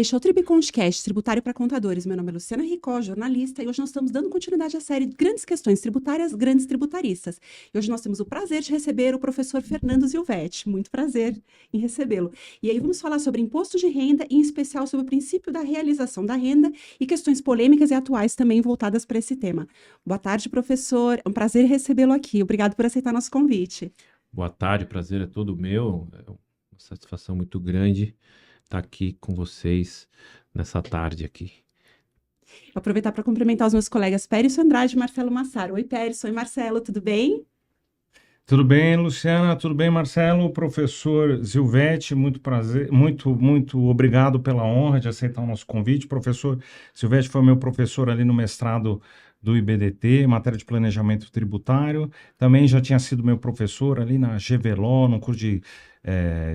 Este é o Tribconscast, tributário para contadores. Meu nome é Luciana Ricó, jornalista, e hoje nós estamos dando continuidade à série Grandes Questões Tributárias, Grandes Tributaristas. E hoje nós temos o prazer de receber o professor Fernando Zilvetti. Muito prazer em recebê-lo. E aí vamos falar sobre imposto de renda, em especial sobre o princípio da realização da renda e questões polêmicas e atuais também voltadas para esse tema. Boa tarde, professor. É um prazer recebê-lo aqui. Obrigado por aceitar nosso convite. Boa tarde, o prazer é todo meu. É uma satisfação muito grande estar aqui com vocês nessa tarde aqui. Vou aproveitar para cumprimentar os meus colegas Pércio Andrade e Marcelo Massaro. Oi, Pércio. Oi, Marcelo. Tudo bem? Tudo bem, Luciana? Tudo bem, Marcelo? Professor Zilvetti, muito prazer, muito obrigado pela honra de aceitar o nosso convite. Professor Zilvetti foi meu professor ali no mestrado do IBDT, matéria de planejamento tributário. Também já tinha sido meu professor ali na GVLO, no curso de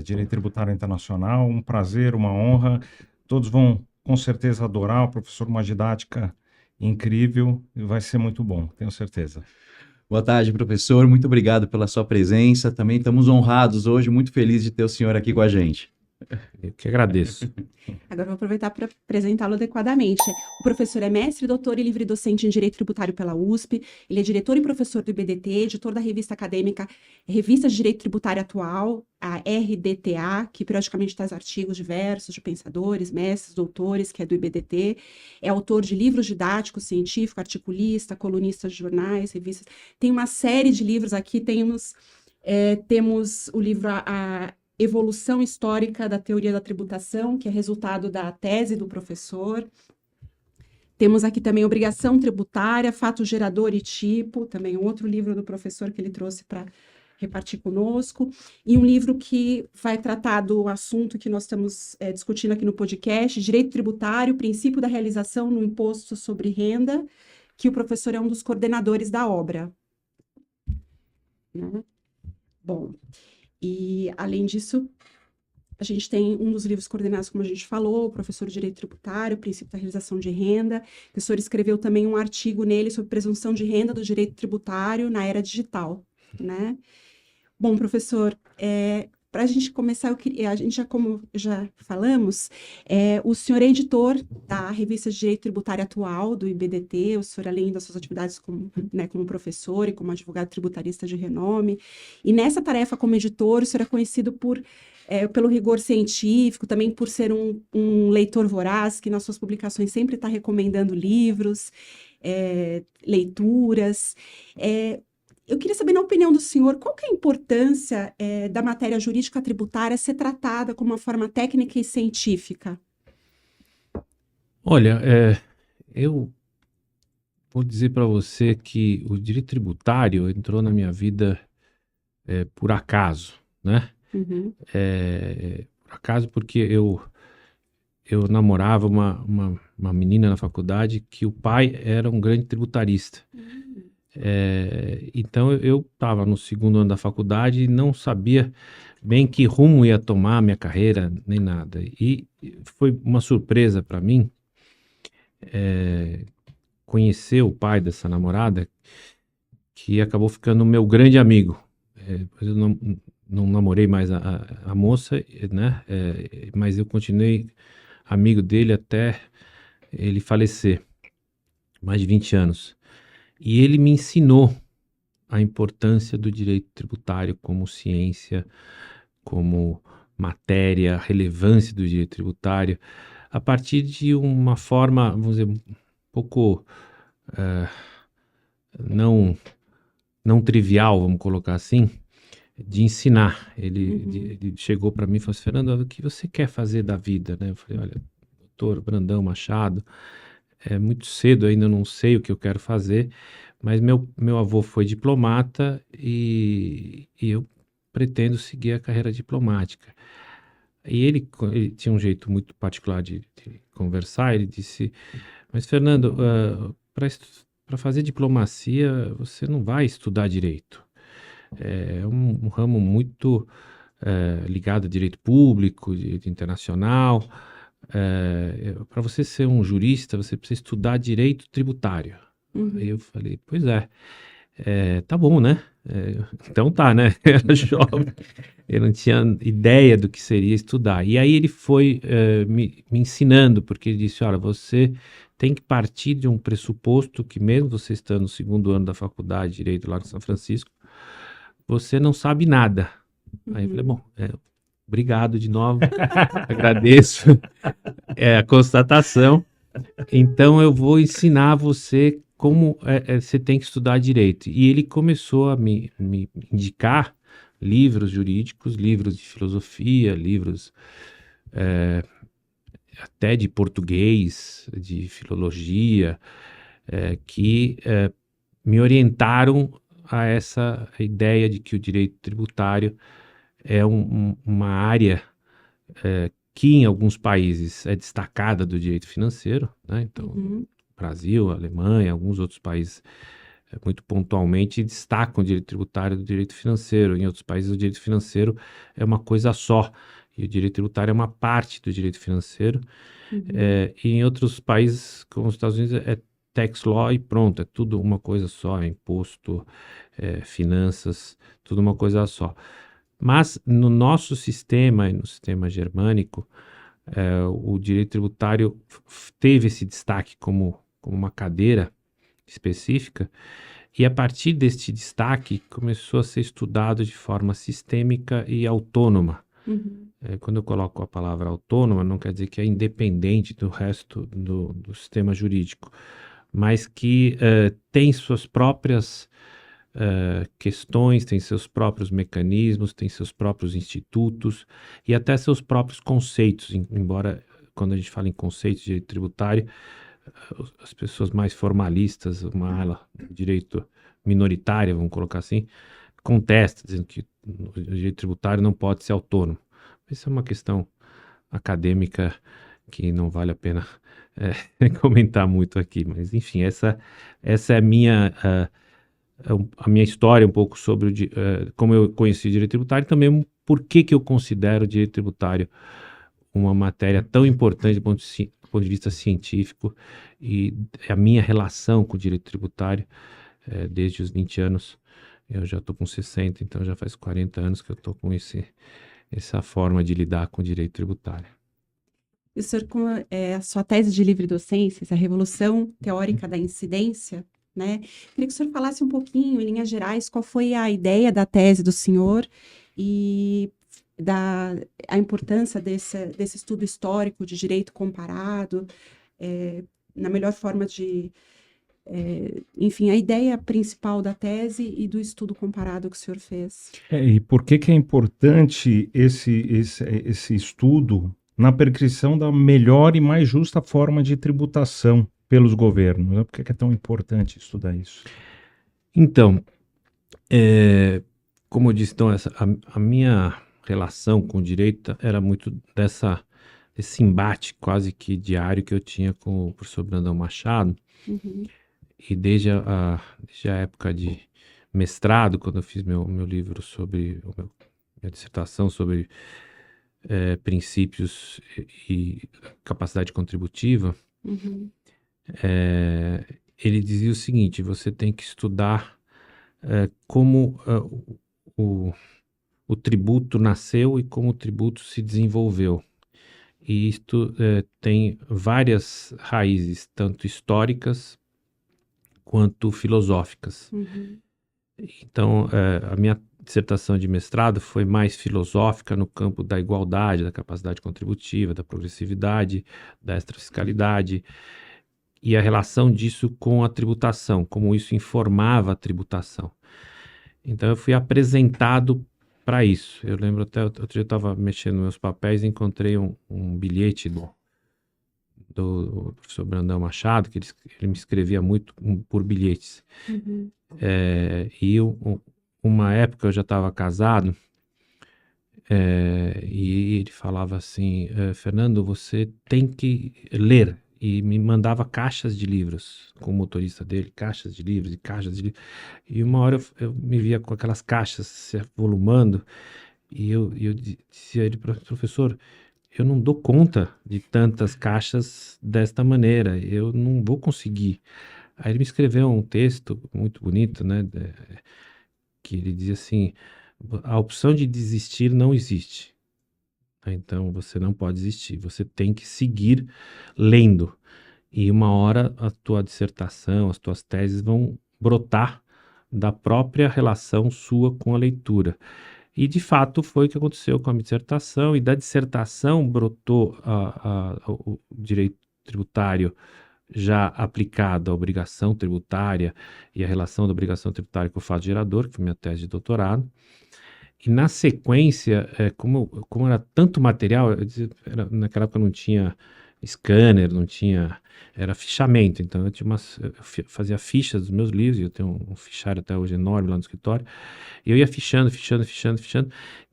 Direito Tributário Internacional. Um prazer, uma honra. Todos vão com certeza adorar. O professor, uma didática incrível e vai ser muito bom, tenho certeza. Boa tarde, professor. Muito obrigado pela sua presença. Também estamos honrados hoje, muito felizes de ter o senhor aqui com a gente. Eu que agradeço. Agora vou aproveitar para apresentá-lo adequadamente. O professor é mestre, doutor e livre docente em Direito Tributário pela USP. Ele é diretor e professor do IBDT, editor da revista acadêmica Revista de Direito Tributário Atual, a RDTA, que periodicamente traz artigos diversos de pensadores, mestres, doutores, que é do IBDT. É autor de livros didáticos, científico, articulista, colunista de jornais, revistas. Tem uma série de livros aqui. Temos o livro a Evolução Histórica da Teoria da Tributação, que é resultado da tese do professor. Temos aqui também Obrigação Tributária, Fato Gerador e Tipo, também outro livro do professor que ele trouxe para repartir conosco, e um livro que vai tratar do assunto que nós estamos discutindo aqui no podcast, Direito Tributário, Princípio da Realização no Imposto sobre Renda, que o professor é um dos coordenadores da obra. Né? Bom, e, além disso, a gente tem um dos livros coordenados, como a gente falou, o professor de Direito Tributário, Princípio da Realização de Renda. O professor escreveu também um artigo nele sobre presunção de renda do direito tributário na era digital, né? Bom, professor, para a gente começar, a gente como já falamos, o senhor é editor da Revista de Direito Tributário Atual, do IBDT, o senhor, além das suas atividades como professor e como advogado tributarista de renome, e nessa tarefa como editor, o senhor é conhecido pelo rigor científico, também por ser um leitor voraz, que nas suas publicações sempre está recomendando livros, leituras. Eu queria saber, na opinião do senhor, qual que é a importância da matéria jurídica tributária ser tratada como uma forma técnica e científica? Olha, eu vou dizer para você que o direito tributário entrou na minha vida por acaso, né? Uhum. Por acaso porque eu namorava uma menina na faculdade que o pai era um grande tributarista. Então eu estava no segundo ano da faculdade e não sabia bem que rumo ia tomar a minha carreira, nem nada. E foi uma surpresa para mim conhecer o pai dessa namorada, que acabou ficando meu grande amigo. Depois eu não namorei mais a moça, né? Mas eu continuei amigo dele até ele falecer, mais de 20 anos. E ele me ensinou a importância do direito tributário como ciência, como matéria, a relevância do direito tributário, a partir de uma forma, vamos dizer, um pouco não trivial, vamos colocar assim, de ensinar. Ele chegou para mim e falou assim: Fernando, o que você quer fazer da vida? Né? Eu falei: olha, doutor Brandão Machado, é muito cedo, ainda não sei o que eu quero fazer, mas meu avô foi diplomata e eu pretendo seguir a carreira diplomática. E ele tinha um jeito muito particular de conversar. Ele disse: mas Fernando, para fazer diplomacia você não vai estudar direito. É um ramo muito ligado a direito público, direito internacional. Para você ser um jurista, você precisa estudar direito tributário. Aí eu falei: pois tá bom, né? Então tá, né? Era jovem, eu não tinha ideia do que seria estudar. E aí ele foi me ensinando, porque ele disse, olha, você tem que partir de um pressuposto que mesmo você estando no segundo ano da faculdade de Direito lá em São Francisco, você não sabe nada. Aí eu falei, bom, obrigado de novo, agradeço a constatação. Então eu vou ensinar você como você tem que estudar direito. E ele começou a me indicar livros jurídicos, livros de filosofia, livros até de português, de filologia, que me orientaram a essa ideia de que o direito tributário é uma área que em alguns países é destacada do direito financeiro, né? Então, Brasil, Alemanha, alguns outros países muito pontualmente destacam o direito tributário do direito financeiro. Em outros países, o direito financeiro é uma coisa só, e o direito tributário é uma parte do direito financeiro. E em outros países, como os Estados Unidos, é tax law e pronto, é tudo uma coisa só, imposto, finanças, tudo uma coisa só. Mas no nosso sistema, e no sistema germânico, o direito tributário teve esse destaque como uma cadeira específica, e a partir deste destaque começou a ser estudado de forma sistêmica e autônoma. Quando eu coloco a palavra autônoma, não quer dizer que é independente do resto do sistema jurídico, mas que tem suas próprias questões, tem seus próprios mecanismos, tem seus próprios institutos e até seus próprios conceitos, embora quando a gente fala em conceitos de direito tributário, as pessoas mais formalistas, uma ala do direito minoritária, vamos colocar assim, contesta, dizendo que o direito tributário não pode ser autônomo. Isso é uma questão acadêmica que não vale a pena comentar muito aqui, mas enfim, essa é a minha história um pouco sobre como eu conheci o direito tributário e também por que eu considero o direito tributário uma matéria tão importante do ponto de vista científico e a minha relação com o direito tributário desde os 20 anos. Eu já estou com 60, então já faz 40 anos que eu estou com essa forma de lidar com o direito tributário. E o senhor, com a sua tese de livre docência, essa revolução teórica da incidência, né? Queria que o senhor falasse um pouquinho, em linhas gerais, qual foi a ideia da tese do senhor e a importância desse estudo histórico de direito comparado, na melhor forma de... enfim, a ideia principal da tese e do estudo comparado que o senhor fez. E por que é importante esse estudo na prescrição da melhor e mais justa forma de tributação pelos governos? Né? Por que é tão importante estudar isso? Então, como eu disse, então, a minha relação com o direito era muito desse embate quase que diário que eu tinha com o professor Brandão Machado. E desde a época de mestrado, quando eu fiz meu livro minha dissertação sobre princípios e capacidade contributiva, ele dizia o seguinte: você tem que estudar como o tributo nasceu e como o tributo se desenvolveu. E isto tem várias raízes, tanto históricas quanto filosóficas. Então, a minha dissertação de mestrado foi mais filosófica no campo da igualdade, da capacidade contributiva, da progressividade, da extrafiscalidade e a relação disso com a tributação, como isso informava a tributação. Então, eu fui apresentado para isso. Eu lembro até, outro dia eu estava mexendo nos meus papéis e encontrei um bilhete do professor Brandão Machado, que ele me escrevia muito por bilhetes. E uma época eu já estava casado, e ele falava assim: Fernando, você tem que ler. E me mandava caixas de livros, com o motorista dele, caixas de livros e caixas de livros. E uma hora eu me via com aquelas caixas se avolumando, e eu dizia a ele: professor, eu não dou conta de tantas caixas desta maneira, eu não vou conseguir. Aí ele me escreveu um texto muito bonito, né, que ele dizia assim, a opção de desistir não existe. Então, você não pode desistir, você tem que seguir lendo. E uma hora a tua dissertação, as tuas teses vão brotar da própria relação sua com a leitura. E, de fato, foi o que aconteceu com a minha dissertação, e da dissertação brotou o direito tributário já aplicado à obrigação tributária e a relação da obrigação tributária com o fato gerador, que foi minha tese de doutorado. E na sequência, como era tanto material, naquela época não tinha scanner, não tinha, era fichamento, então eu fazia fichas dos meus livros, e eu tenho um fichário até hoje enorme lá no escritório, e eu ia fichando, então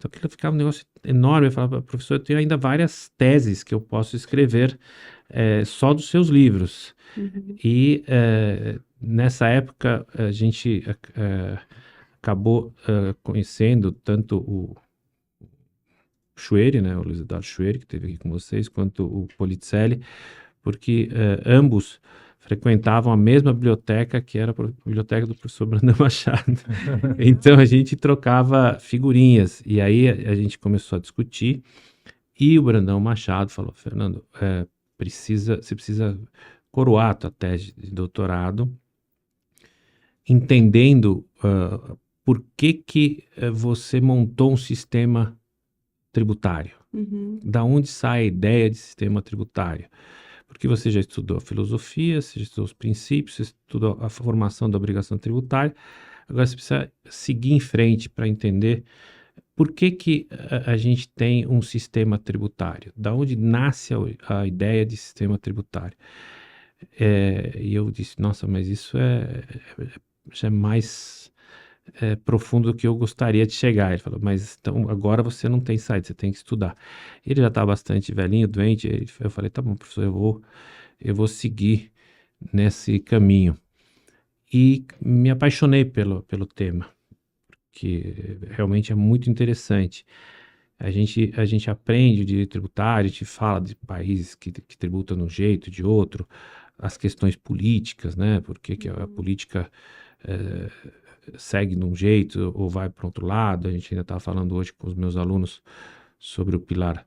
aquilo ficava um negócio enorme. Eu falava, professor, eu tenho ainda várias teses que eu posso escrever só dos seus livros. E nessa época a gente acabou conhecendo tanto o Schwery, né, o Luiz Eduardo Schwery, que esteve aqui com vocês, quanto o Polizelli, porque ambos frequentavam a mesma biblioteca, que era a biblioteca do professor Brandão Machado. Então a gente trocava figurinhas, e aí a gente começou a discutir, e o Brandão Machado falou, Fernando, você precisa coroar a tua tese de doutorado, entendendo por que você montou um sistema tributário. Da onde sai a ideia de sistema tributário? Porque você já estudou a filosofia, você já estudou os princípios, você estudou a formação da obrigação tributária, agora você precisa seguir em frente para entender por que a gente tem um sistema tributário, da onde nasce a ideia de sistema tributário. E eu disse, nossa, mas isso já é mais profundo do que eu gostaria de chegar. Ele falou, mas então agora você não tem saída, você tem que estudar. Ele já está bastante velhinho, doente. Eu falei, tá bom, professor, eu vou seguir nesse caminho. E me apaixonei pelo tema, que realmente é muito interessante. A gente aprende o direito tributário, a gente fala de países que tributam de um jeito, de outro, as questões políticas, né? Por que a política segue de um jeito ou vai para outro lado. A gente ainda estava falando hoje com os meus alunos sobre o pilar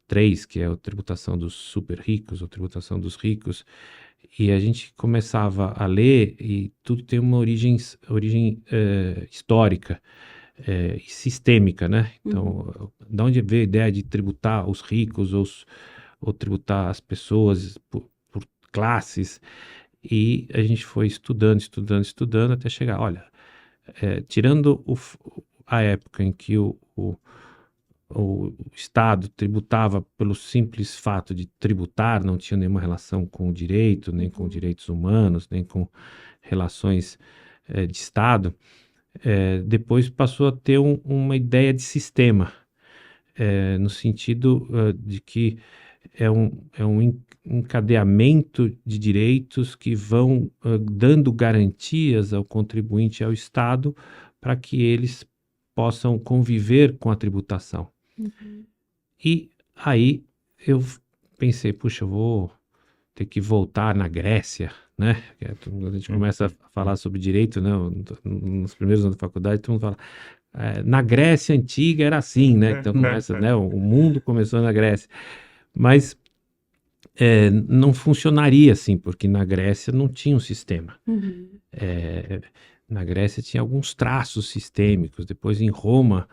3, que é a tributação dos super ricos, ou tributação dos ricos, e a gente começava a ler e tudo tem uma origem histórica e sistêmica, né? Então, de onde veio a ideia de tributar os ricos ou tributar as pessoas por classes? E a gente foi estudando até chegar, olha, tirando a época em que o Estado tributava pelo simples fato de tributar, não tinha nenhuma relação com o direito, nem com direitos humanos, nem com relações de Estado, depois passou a ter uma ideia de sistema, no sentido de que é um encadeamento de direitos que vão dando garantias ao contribuinte e ao Estado para que eles possam conviver com a tributação. E aí eu pensei, puxa, eu vou ter que voltar na Grécia, né? A gente começa a falar sobre direito, né? Nos primeiros anos da faculdade, todo mundo fala, na Grécia Antiga era assim, né? Então começa, né? O mundo começou na Grécia. Mas não funcionaria assim, porque na Grécia não tinha um sistema. Na Grécia tinha alguns traços sistêmicos, depois em Roma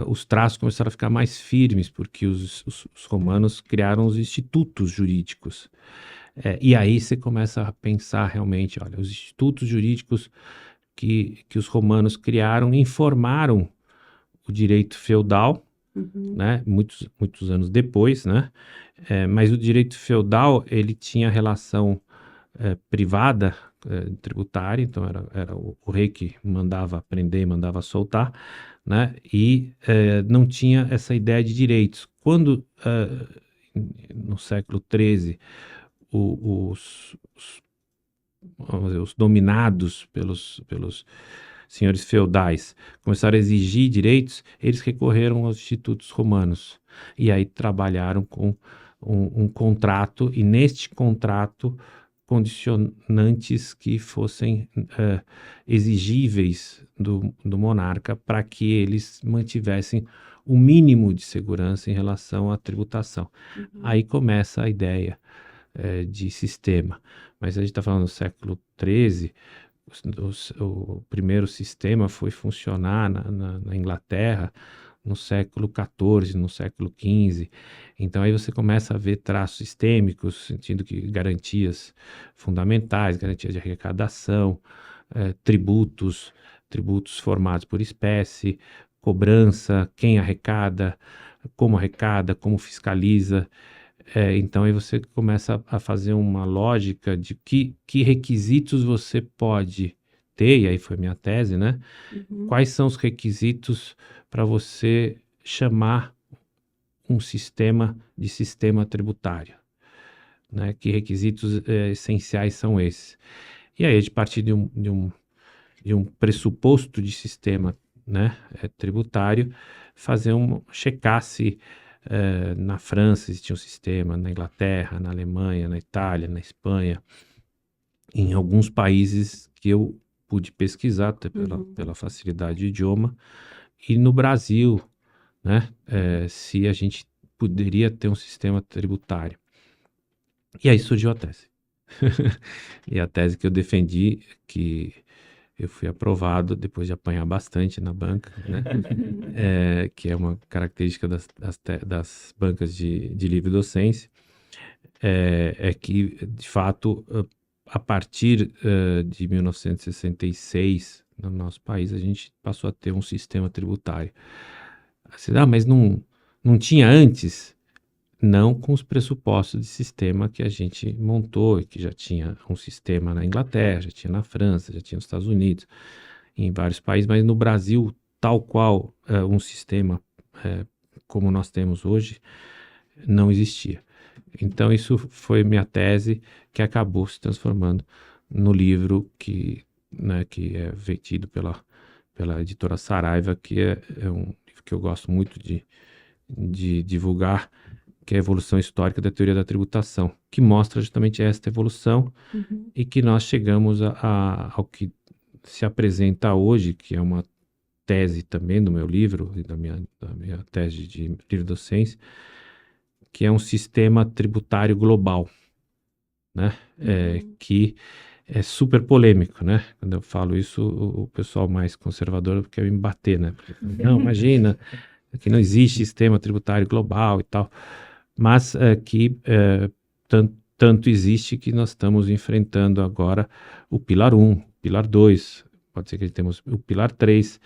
os traços começaram a ficar mais firmes, porque os romanos criaram os institutos jurídicos. E aí você começa a pensar realmente, olha, os institutos jurídicos que os romanos criaram informaram o direito feudal, né, muitos anos depois, né, mas o direito feudal ele tinha relação privada tributária, então era o rei que mandava prender e mandava soltar, né, e não tinha essa ideia de direitos. Quando no século XIII vamos dizer, os dominados pelos senhores feudais começaram a exigir direitos, eles recorreram aos institutos romanos e aí trabalharam com um contrato, e neste contrato condicionantes que fossem exigíveis do monarca para que eles mantivessem o mínimo de segurança em relação à tributação. Aí começa a ideia de sistema. Mas a gente está falando do século XIII, o primeiro sistema foi funcionar na Inglaterra no século XIV, no século XV. Então aí você começa a ver traços sistêmicos, sentindo que garantias fundamentais, garantias de arrecadação, tributos formados por espécie, cobrança, quem arrecada, como fiscaliza. Então aí você começa a fazer uma lógica de que requisitos você pode ter, e aí foi minha tese, né? Quais são os requisitos para você chamar um sistema de sistema tributário, né? Que requisitos essenciais são esses? E aí, a partir de um pressuposto de sistema, né, tributário, checar se na França existia um sistema, na Inglaterra, na Alemanha, na Itália, na Espanha, em alguns países que eu pude pesquisar até pela facilidade de idioma, e no Brasil, né, se a gente poderia ter um sistema tributário. E aí surgiu a tese. E a tese que eu defendi, que eu fui aprovado depois de apanhar bastante na banca, né? Que é uma característica das bancas de livre docência, é que, de fato, a partir de 1966, no nosso país, a gente passou a ter um sistema tributário. Mas não tinha antes? Não com os pressupostos de sistema que a gente montou, e que já tinha um sistema na Inglaterra, já tinha na França, já tinha nos Estados Unidos, em vários países, mas no Brasil, tal qual um sistema como nós temos hoje, não existia. Então isso foi minha tese, que acabou se transformando no livro que é vendido pela editora Saraiva, que é um livro que eu gosto muito de divulgar, que é a evolução histórica da teoria da tributação, que mostra justamente esta evolução e que nós chegamos ao que se apresenta hoje, que é uma tese também do meu livro, e da minha tese de livre docência, que é um sistema tributário global, né? Que é super polêmico, né? Quando eu falo isso, o pessoal mais conservador quer me bater, né? Não, imagina, que não existe sistema tributário global e tal. Mas que tanto existe que nós estamos enfrentando agora o Pilar 1, o Pilar 2, pode ser que temos o Pilar 3,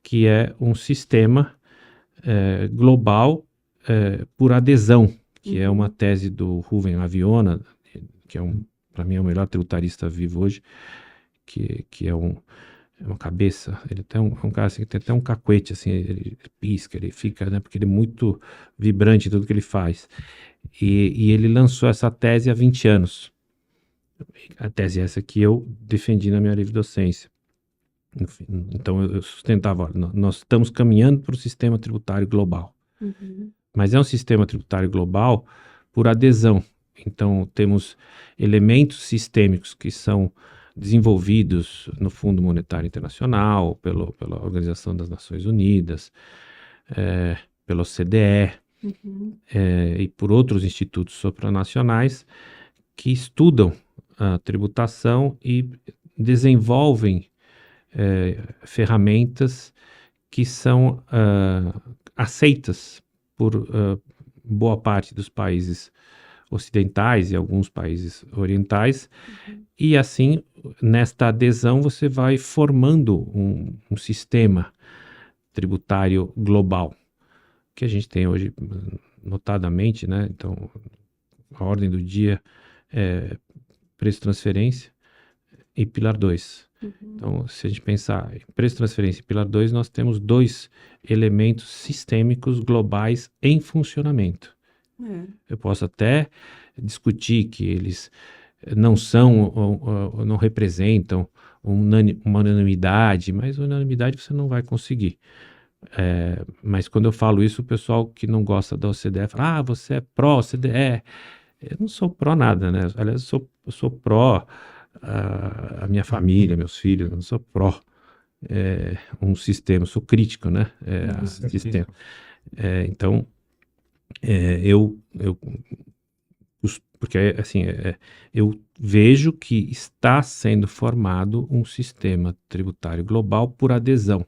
que é um sistema global por adesão, que é uma tese do Rubem Aviona, que para mim é o melhor tributarista vivo hoje, que é uma cabeça, ele tem um cara assim, que tem até um cacuete, assim, ele pisca, ele fica, né, porque ele é muito vibrante em tudo que ele faz. E ele lançou essa tese há 20 anos. A tese é essa que eu defendi na minha livre docência. Enfim, então eu sustentava, olha, nós estamos caminhando para o sistema tributário global. Mas é um sistema tributário global por adesão. Então temos elementos sistêmicos que são desenvolvidos no Fundo Monetário Internacional, pela Organização das Nações Unidas, pela OCDE, e por outros institutos supranacionais que estudam a tributação e desenvolvem ferramentas que são aceitas por boa parte dos países ocidentais e alguns países orientais, e assim, nesta adesão, você vai formando um sistema tributário global, que a gente tem hoje, notadamente, né? Então, a ordem do dia é preço transferência e Pilar 2. Então, se a gente pensar em preço transferência e Pilar 2, nós temos dois elementos sistêmicos globais em funcionamento. Eu posso até discutir que eles não são ou não representam uma unanimidade, mas unanimidade você não vai conseguir. Mas quando eu falo isso, o pessoal que não gosta da OCDE fala, você é pró-OCDE, Eu não sou pró nada, né? Aliás, eu sou pró a minha família, meus filhos, eu não sou pró um sistema, eu sou crítico, né? A sistema. Então, porque assim, eu vejo que está sendo formado um sistema tributário global por adesão.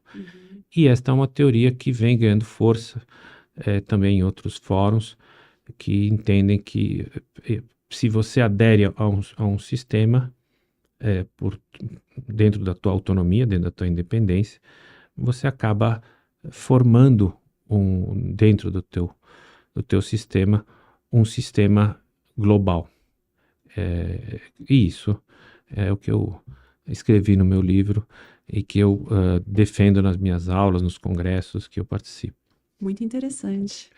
E esta é uma teoria que vem ganhando força também em outros fóruns que entendem que se você adere a um sistema dentro da tua autonomia, dentro da tua independência, você acaba formando dentro do teu sistema um sistema global. E isso é o que eu escrevi no meu livro e que eu defendo nas minhas aulas, nos congressos que eu participo. Muito interessante.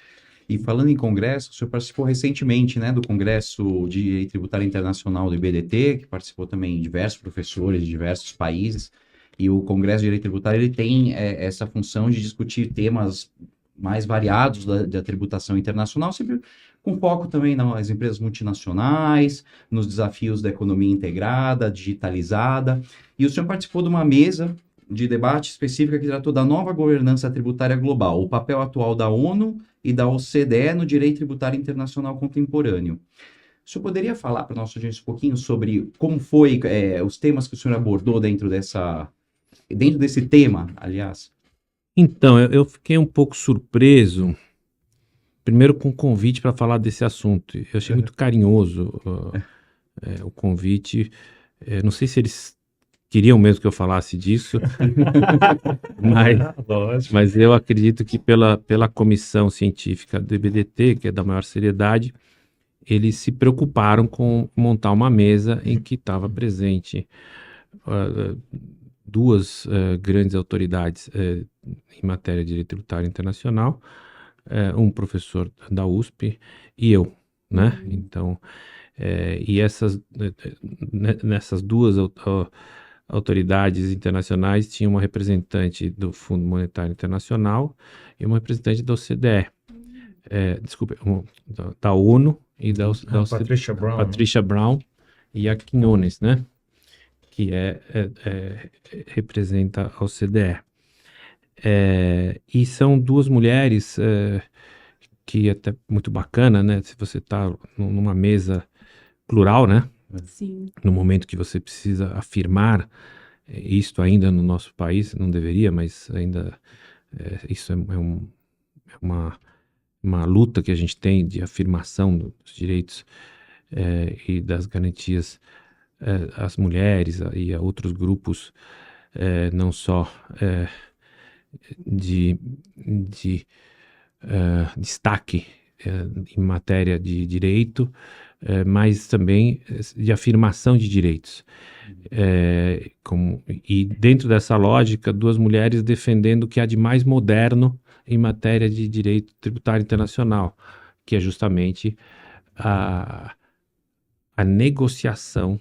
E falando em congresso, o senhor participou recentemente, né, do Congresso de Direito Tributário Internacional do IBDT, que participou também diversos professores de diversos países. E o Congresso de Direito Tributário ele tem essa função de discutir temas mais variados da tributação internacional, sempre com foco também nas empresas multinacionais, nos desafios da economia integrada, digitalizada. E o senhor participou de uma mesa de debate específica que tratou da nova governança tributária global, o papel atual da ONU e da OCDE no direito tributário internacional contemporâneo. O senhor poderia falar para a nossa audiência um pouquinho sobre como foi os temas que o senhor abordou dentro desse tema, aliás? Então, eu fiquei um pouco surpreso, primeiro com o convite para falar desse assunto. Eu achei muito carinhoso o convite. Não sei se eles queriam mesmo que eu falasse disso, mas eu acredito que pela comissão científica do IBDT, que é da maior seriedade, eles se preocuparam com montar uma mesa em que estava presente duas grandes autoridades em matéria de direito tributário internacional, um professor da USP e eu, né? Então, e nessas duas autoridades internacionais tinha uma representante do Fundo Monetário Internacional e uma representante da OCDE, da ONU e da OCDE, Patricia Brown e a Quinones, né? Que representa a OCDE. E são duas mulheres que é até muito bacana, né? Se você está numa mesa plural, né? Sim. No momento que você precisa afirmar isto ainda no nosso país, não deveria, mas ainda isso é uma luta que a gente tem de afirmação dos direitos e das garantias às mulheres e a outros grupos, não só de destaque em matéria de direito, mas também de afirmação de direitos. E dentro dessa lógica, duas mulheres defendendo o que há de mais moderno em matéria de direito tributário internacional, que é justamente a negociação,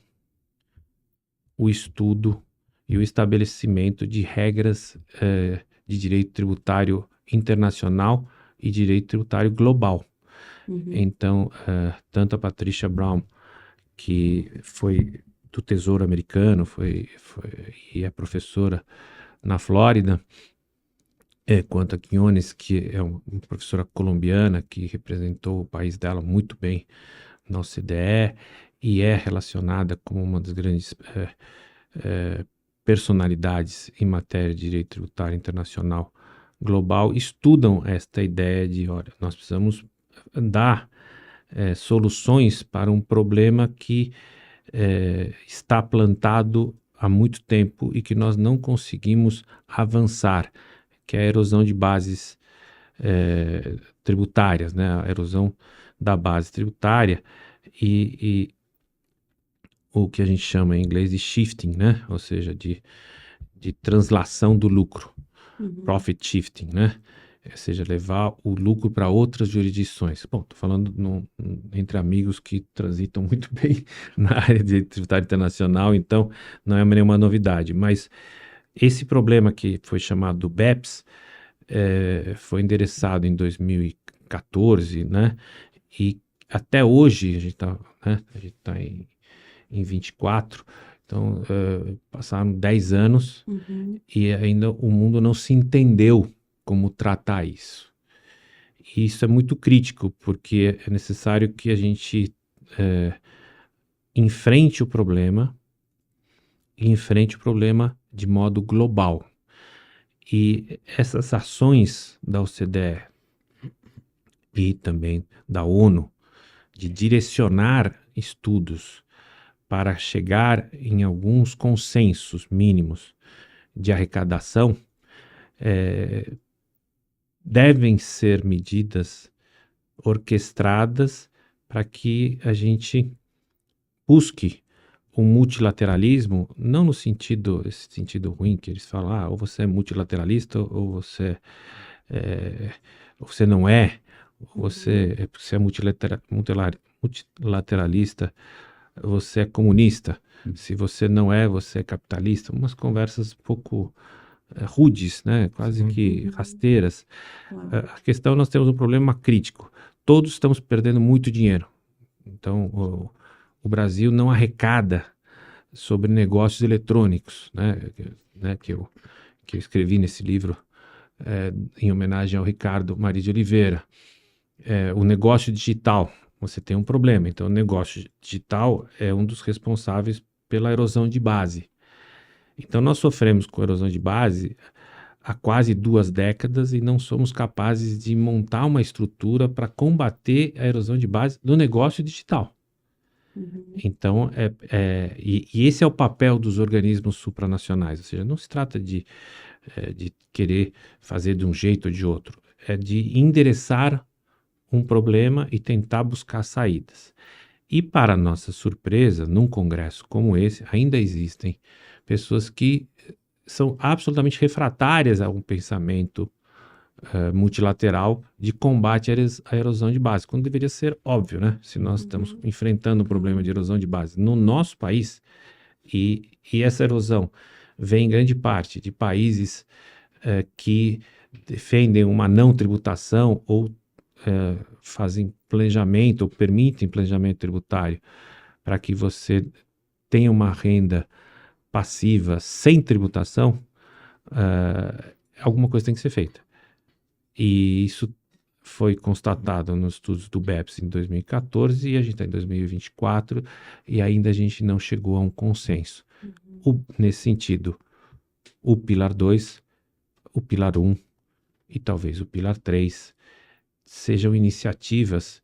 o estudo e o estabelecimento de regras de direito tributário internacional e direito tributário global. Então, tanto a Patricia Brown, que foi do Tesouro Americano, e é professora na Flórida, quanto a Quinones, que é uma professora colombiana que representou o país dela muito bem na OCDE e é relacionada como uma das grandes personalidades em matéria de direito tributário internacional global, estudam esta ideia de, olha, nós precisamos dar soluções para um problema que está plantado há muito tempo e que nós não conseguimos avançar, que é a erosão de bases tributárias, né? A erosão da base tributária e o que a gente chama em inglês de shifting, né? Ou seja, de translação do lucro, profit shifting, né? Ou seja, levar o lucro para outras jurisdições. Bom, estou falando entre amigos que transitam muito bem na área de tributário internacional, então não é nenhuma novidade. Mas esse problema que foi chamado do BEPS foi endereçado em 2014, né? E até hoje, a gente está em 24, então passaram 10 anos e ainda o mundo não se entendeu como tratar isso. E isso é muito crítico, porque é necessário que a gente enfrente o problema e enfrente o problema de modo global. E essas ações da OCDE e também da ONU de direcionar estudos para chegar em alguns consensos mínimos de arrecadação devem ser medidas orquestradas para que a gente busque o multilateralismo, não no esse sentido ruim que eles falam, ou você é multilateralista ou você não é, ou você é multilateralista, você é comunista, se você não é, você é capitalista, umas conversas um pouco rudes, né? Quase que rasteiras. A questão, nós temos um problema crítico, todos estamos perdendo muito dinheiro, então o Brasil não arrecada sobre negócios eletrônicos, né, que eu escrevi nesse livro em homenagem ao Ricardo Maria de Oliveira. O negócio digital, você tem um problema. Então, o negócio digital é um dos responsáveis pela erosão de base. Então, nós sofremos com erosão de base há quase 2 décadas e não somos capazes de montar uma estrutura para combater a erosão de base do negócio digital. Então, e esse é o papel dos organismos supranacionais, ou seja, não se trata de querer fazer de um jeito ou de outro, é de endereçar um problema e tentar buscar saídas. E, para nossa surpresa, num congresso como esse, ainda existem pessoas que são absolutamente refratárias a um pensamento multilateral de combate à erosão de base, quando deveria ser óbvio, né? Se nós estamos enfrentando um problema de erosão de base no nosso país, e essa erosão vem em grande parte de países que defendem uma não tributação ou fazem planejamento ou permitem planejamento tributário para que você tenha uma renda passiva sem tributação, alguma coisa tem que ser feita. E isso foi constatado nos estudos do BEPS em 2014 e a gente está em 2024 e ainda a gente não chegou a um consenso. Nesse sentido, o Pilar 2, o Pilar 1 e talvez o Pilar 3 sejam iniciativas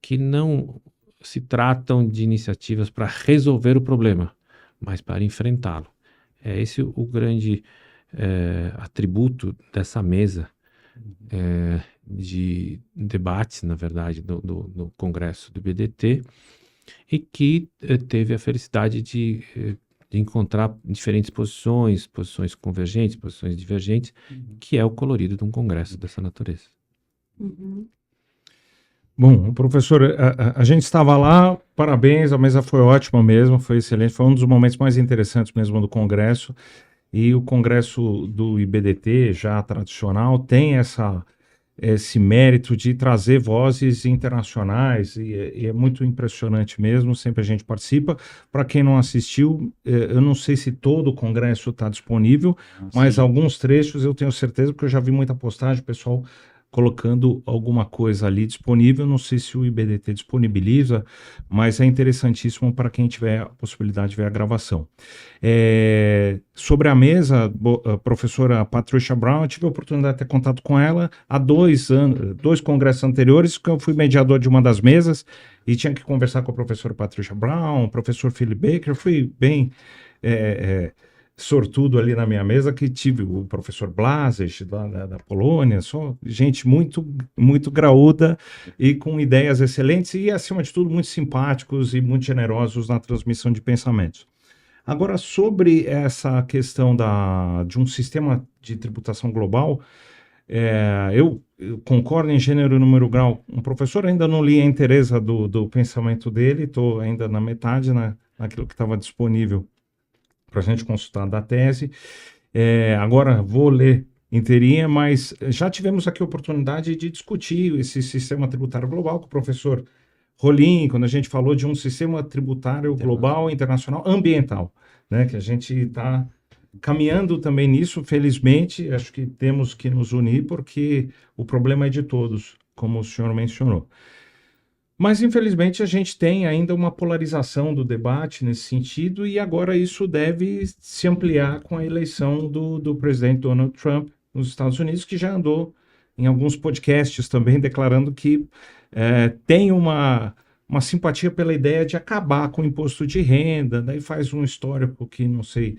que não se tratam de iniciativas para resolver o problema, mas para enfrentá-lo. É esse o grande atributo dessa mesa de debates, na verdade, no Congresso do BDT, e que teve a felicidade de encontrar diferentes posições convergentes, posições divergentes, que é o colorido de um congresso dessa natureza. Bom, professor, a gente estava lá, parabéns, a mesa foi ótima mesmo, foi excelente, foi um dos momentos mais interessantes mesmo do congresso, e o congresso do IBDT, já tradicional, tem esse mérito de trazer vozes internacionais, e é muito impressionante mesmo, sempre a gente participa. Para quem não assistiu, eu não sei se todo o congresso está disponível, mas alguns trechos eu tenho certeza, porque eu já vi muita postagem, o pessoal colocando alguma coisa ali disponível, não sei se o IBDT disponibiliza, mas é interessantíssimo para quem tiver a possibilidade de ver a gravação. Sobre a mesa, a professora Patricia Brown, eu tive a oportunidade de ter contato com ela há 2 congressos anteriores, que eu fui mediador de uma das mesas e tinha que conversar com a professora Patricia Brown, o professor Philip Baker, fui bem sortudo ali na minha mesa, que tive o professor Blazes da Polônia, só gente muito, muito graúda e com ideias excelentes e, acima de tudo, muito simpáticos e muito generosos na transmissão de pensamentos. Agora, sobre essa questão de um sistema de tributação global, eu concordo em gênero, número, grau. Um professor, ainda não li a inteireza do pensamento dele, estou ainda na metade, naquilo que estava disponível para a gente consultar da tese. Agora vou ler inteirinha, mas já tivemos aqui a oportunidade de discutir esse sistema tributário global com o professor Rolim, quando a gente falou de um sistema tributário global, internacional, ambiental, né? Que a gente está caminhando também nisso, felizmente, acho que temos que nos unir porque o problema é de todos, como o senhor mencionou. Mas, infelizmente, a gente tem ainda uma polarização do debate nesse sentido, e agora isso deve se ampliar com a eleição do presidente Donald Trump nos Estados Unidos, que já andou em alguns podcasts também declarando que tem uma simpatia pela ideia de acabar com o imposto de renda, daí faz um histórico que não sei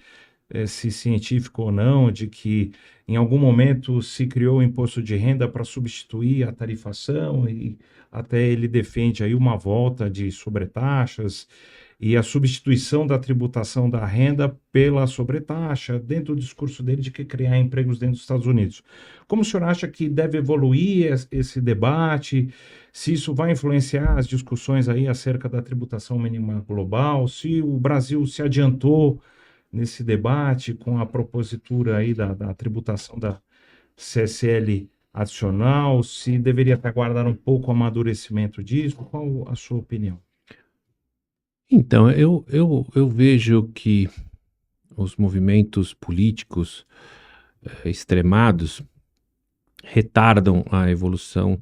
se científico ou não, de que em algum momento se criou o imposto de renda para substituir a tarifação, e até ele defende aí uma volta de sobretaxas e a substituição da tributação da renda pela sobretaxa, dentro do discurso dele de que criar empregos dentro dos Estados Unidos. Como o senhor acha que deve evoluir esse debate? Se isso vai influenciar as discussões aí acerca da tributação mínima global? Se o Brasil se adiantou nesse debate com a propositura aí da tributação da CSL adicional, se deveria até aguardar um pouco o amadurecimento disso? Qual a sua opinião? Então, eu vejo que os movimentos políticos extremados retardam a evolução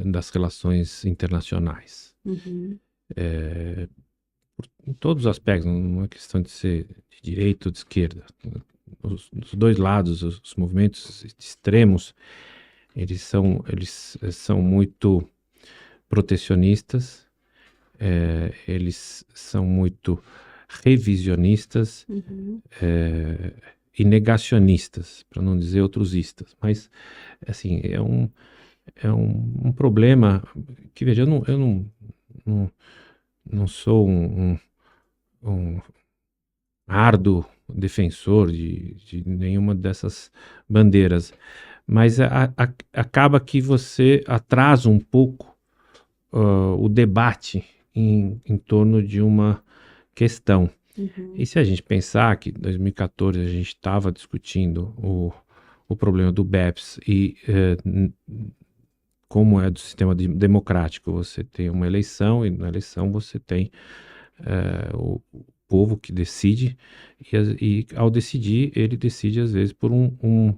das relações internacionais. Uhum. Em todos os aspectos, não é questão de ser de direita ou de esquerda. Os dois lados, os movimentos extremos, eles são muito protecionistas, eles são muito revisionistas Uhum. e negacionistas, para não dizer outrosistas. Mas, assim, é um problema que, veja, eu não sou um árduo defensor de nenhuma dessas bandeiras, mas acaba que você atrasa um pouco o debate em torno de uma questão. Uhum. E se a gente pensar que em 2014 a gente estava discutindo o problema do BEPS e como é do sistema democrático, você tem uma eleição e na eleição você tem o povo que decide e ao decidir, ele decide às vezes por um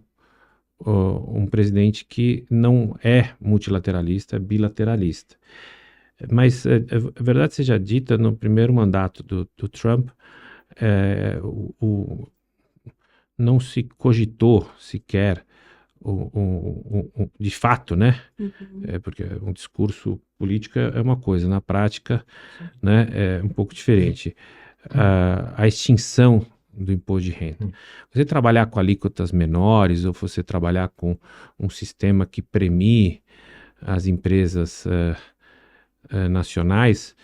presidente que não é multilateralista, é bilateralista. Mas a verdade seja dita, no primeiro mandato do Trump, não se cogitou sequer de fato, né? Uhum. Porque um discurso político é uma coisa, na prática, né, é um pouco diferente. A extinção do imposto de renda. Você trabalhar com alíquotas menores ou você trabalhar com um sistema que premie as empresas nacionais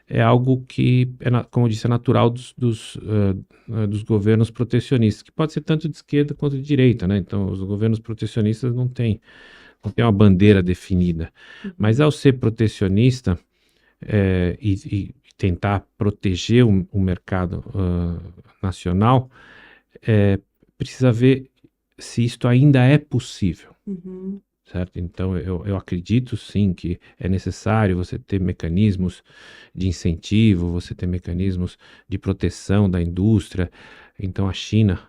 é algo que, como eu disse, é natural dos governos protecionistas, que pode ser tanto de esquerda quanto de direita, né? Então, os governos protecionistas não têm uma bandeira definida. Mas ao ser protecionista e tentar proteger o mercado nacional, precisa ver se isto ainda é possível. Uhum. Certo? Então, eu acredito sim que é necessário você ter mecanismos de incentivo, você ter mecanismos de proteção da indústria. Então, a China,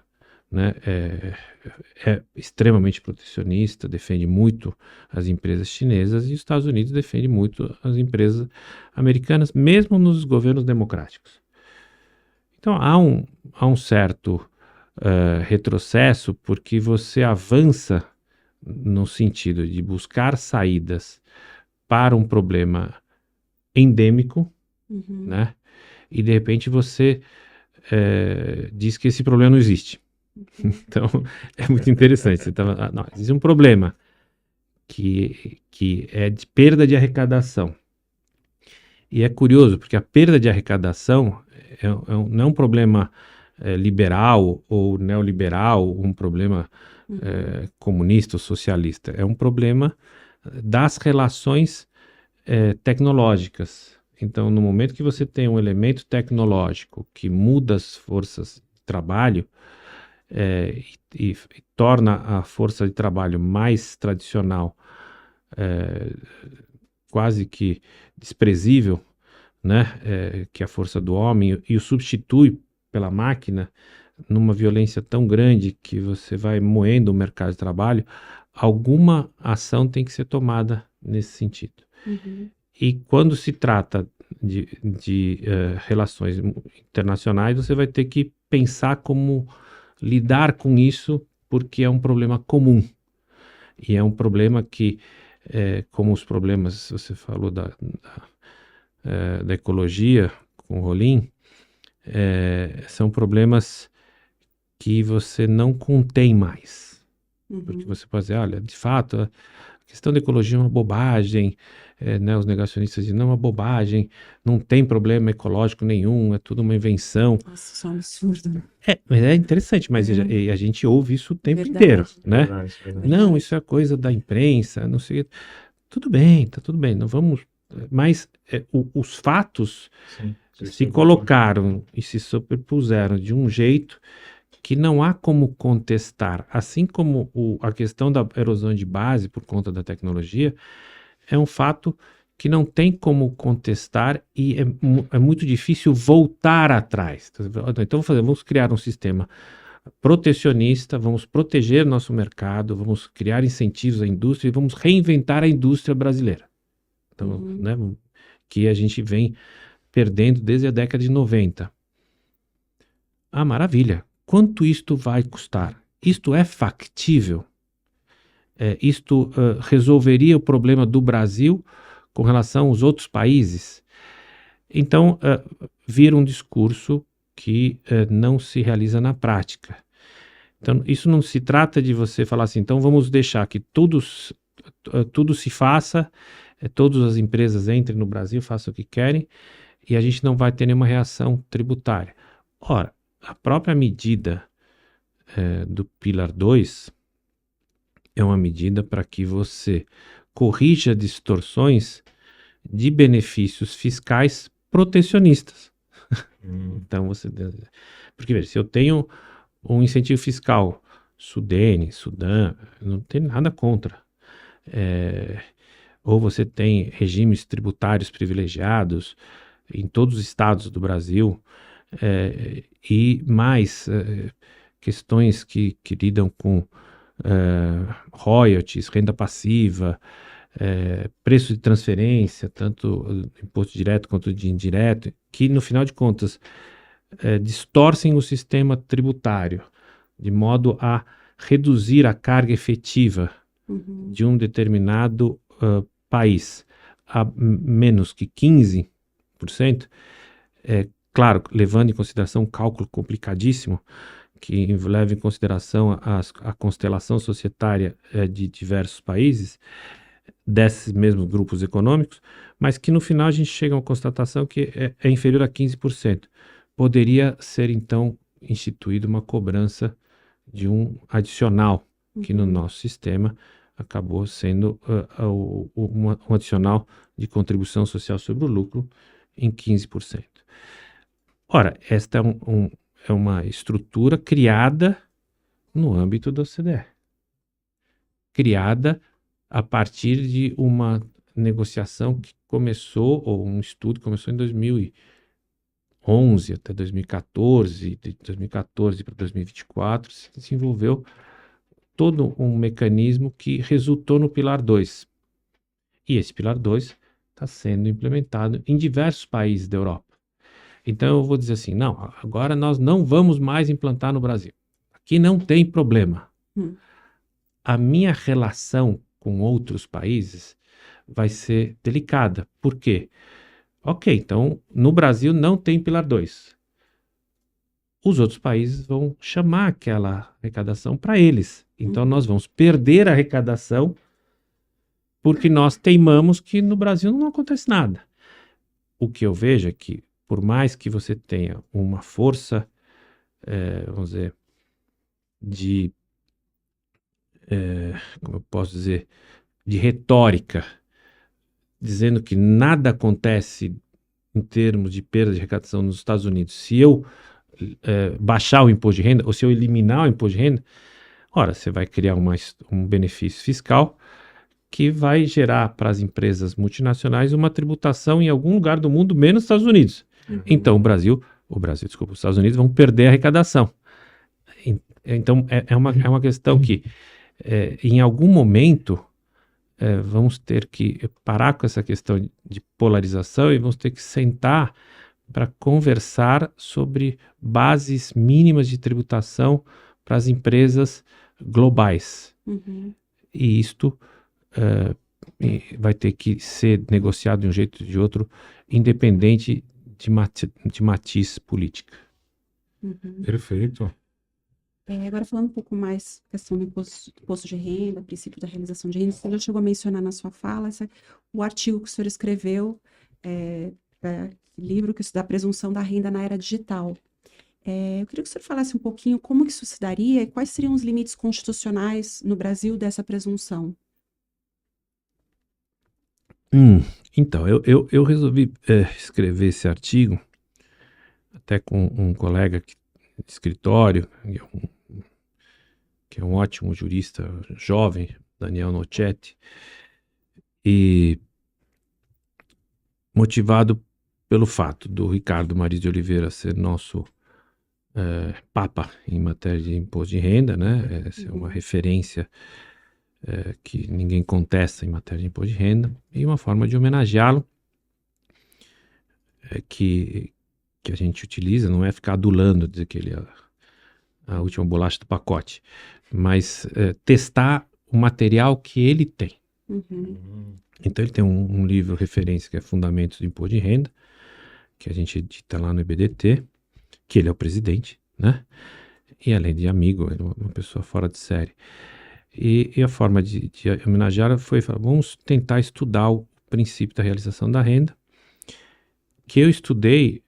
né, é extremamente protecionista, defende muito as empresas chinesas, e os Estados Unidos defende muito as empresas americanas, mesmo nos governos democráticos. Então, há um certo retrocesso, porque você avança no sentido de buscar saídas para um problema endêmico, Uhum. né? E de repente você diz que esse problema não existe. Então é muito interessante. Você não, existe um problema que é de perda de arrecadação. E é curioso, porque a perda de arrecadação não é um problema liberal ou neoliberal, um problema comunista ou socialista. É um problema das relações tecnológicas. Então, no momento que você tem um elemento tecnológico que muda as forças de trabalho e torna a força de trabalho mais tradicional quase que desprezível, né, que é a força do homem, e o substitui pela máquina numa violência tão grande que você vai moendo o mercado de trabalho, alguma ação tem que ser tomada nesse sentido. Uhum. E quando se trata de relações internacionais, você vai ter que pensar como lidar com isso, porque é um problema comum. E é um problema que, como os problemas, você falou da ecologia com o Rolim, são problemas que você não contém mais. Porque Uhum. você pode dizer, olha, de fato, a questão da ecologia é uma bobagem, né, os negacionistas dizem, não é uma bobagem, não tem problema ecológico nenhum, é tudo uma invenção. Nossa, isso é um absurdo, né? Mas é interessante, mas a gente ouve isso o tempo Verdade. inteiro, né? Verdade. Não, isso é coisa da imprensa, não sei. Tudo bem, tá tudo bem, não vamos. Mas os fatos Sim. se colocaram e se superpuseram de um jeito que não há como contestar. Assim como a questão da erosão de base por conta da tecnologia, é um fato que não tem como contestar e é muito difícil voltar atrás. Então vamos criar um sistema protecionista, vamos proteger nosso mercado, vamos criar incentivos à indústria e vamos reinventar a indústria brasileira. Então, né, que a gente vem perdendo desde a década de 90. Ah, maravilha. Quanto isto vai custar? Isto é factível? Isto resolveria o problema do Brasil com relação aos outros países? Então, vira um discurso que não se realiza na prática. Então, isso não se trata de você falar assim, então vamos deixar que tudo se faça, todas as empresas entrem no Brasil, façam o que querem, e a gente não vai ter nenhuma reação tributária. Ora, a própria medida do Pilar 2 é uma medida para que você corrija distorções de benefícios fiscais protecionistas. Então, porque veja, se eu tenho um incentivo fiscal Sudene, Sudã, não tem nada contra. Ou você tem regimes tributários privilegiados em todos os estados do Brasil, e mais questões que lidam com royalties, renda passiva, preço de transferência, tanto imposto direto quanto de indireto, que no final de contas distorcem o sistema tributário, de modo a reduzir a carga efetiva de um determinado país a menos que 15%, claro, levando em consideração um cálculo complicadíssimo, que leva em consideração a constelação societária de diversos países, desses mesmos grupos econômicos, mas que no final a gente chega a uma constatação que é inferior a 15%. Poderia ser, então, instituída uma cobrança de um adicional, que no nosso sistema acabou sendo um adicional de contribuição social sobre o lucro em 15%. Ora, esta é uma estrutura criada no âmbito da OCDE, criada a partir de uma negociação que começou, ou um estudo que começou em 2011 até 2014, de 2014 para 2024, se desenvolveu todo um mecanismo que resultou no Pilar 2. E esse Pilar 2 está sendo implementado em diversos países da Europa. Então eu vou dizer assim, não, agora nós não vamos mais implantar no Brasil. Aqui não tem problema. A minha relação com outros países vai ser delicada. Por quê? Ok, então no Brasil não tem Pilar 2. Os outros países vão chamar aquela arrecadação para eles. Então nós vamos perder a arrecadação porque nós teimamos que no Brasil não acontece nada. O que eu vejo é que, por mais que você tenha uma força, vamos dizer, como eu posso dizer, de retórica, dizendo que nada acontece em termos de perda de arrecadação nos Estados Unidos se eu baixar o imposto de renda ou se eu eliminar o imposto de renda, ora, você vai criar um benefício fiscal que vai gerar para as empresas multinacionais uma tributação em algum lugar do mundo, menos nos Estados Unidos. Então, os Estados Unidos vão perder a arrecadação. Então, é uma questão que, em algum momento, vamos ter que parar com essa questão de polarização e vamos ter que sentar para conversar sobre bases mínimas de tributação para as empresas globais. E isto vai ter que ser negociado de um jeito ou de outro, independente de matiz política. Perfeito. Agora falando um pouco mais questão do imposto de renda, princípio da realização de renda, você já chegou a mencionar na sua fala o artigo que o senhor escreveu, livro da presunção da renda na era digital. Eu queria que o senhor falasse um pouquinho como que isso se daria e quais seriam os limites constitucionais no Brasil dessa presunção. Então, eu resolvi escrever esse artigo até com um colega de escritório, que é um ótimo jurista jovem, Daniel Nocetti, e motivado pelo fato do Ricardo Mariz de Oliveira ser nosso papa em matéria de imposto de renda, né? Essa é uma referência que ninguém contesta em matéria de imposto de renda, e uma forma de homenageá-lo que a gente utiliza não é ficar adulando, dizer que ele é a última bolacha do pacote, mas testar o material que ele tem. Então ele tem um livro referência que é Fundamentos do Imposto de Renda, que a gente edita lá no EBDT, que ele é o presidente, né? E além de amigo, ele é uma pessoa fora de série. E a forma de homenagear foi falar, vamos tentar estudar o princípio da realização da renda, que eu estudei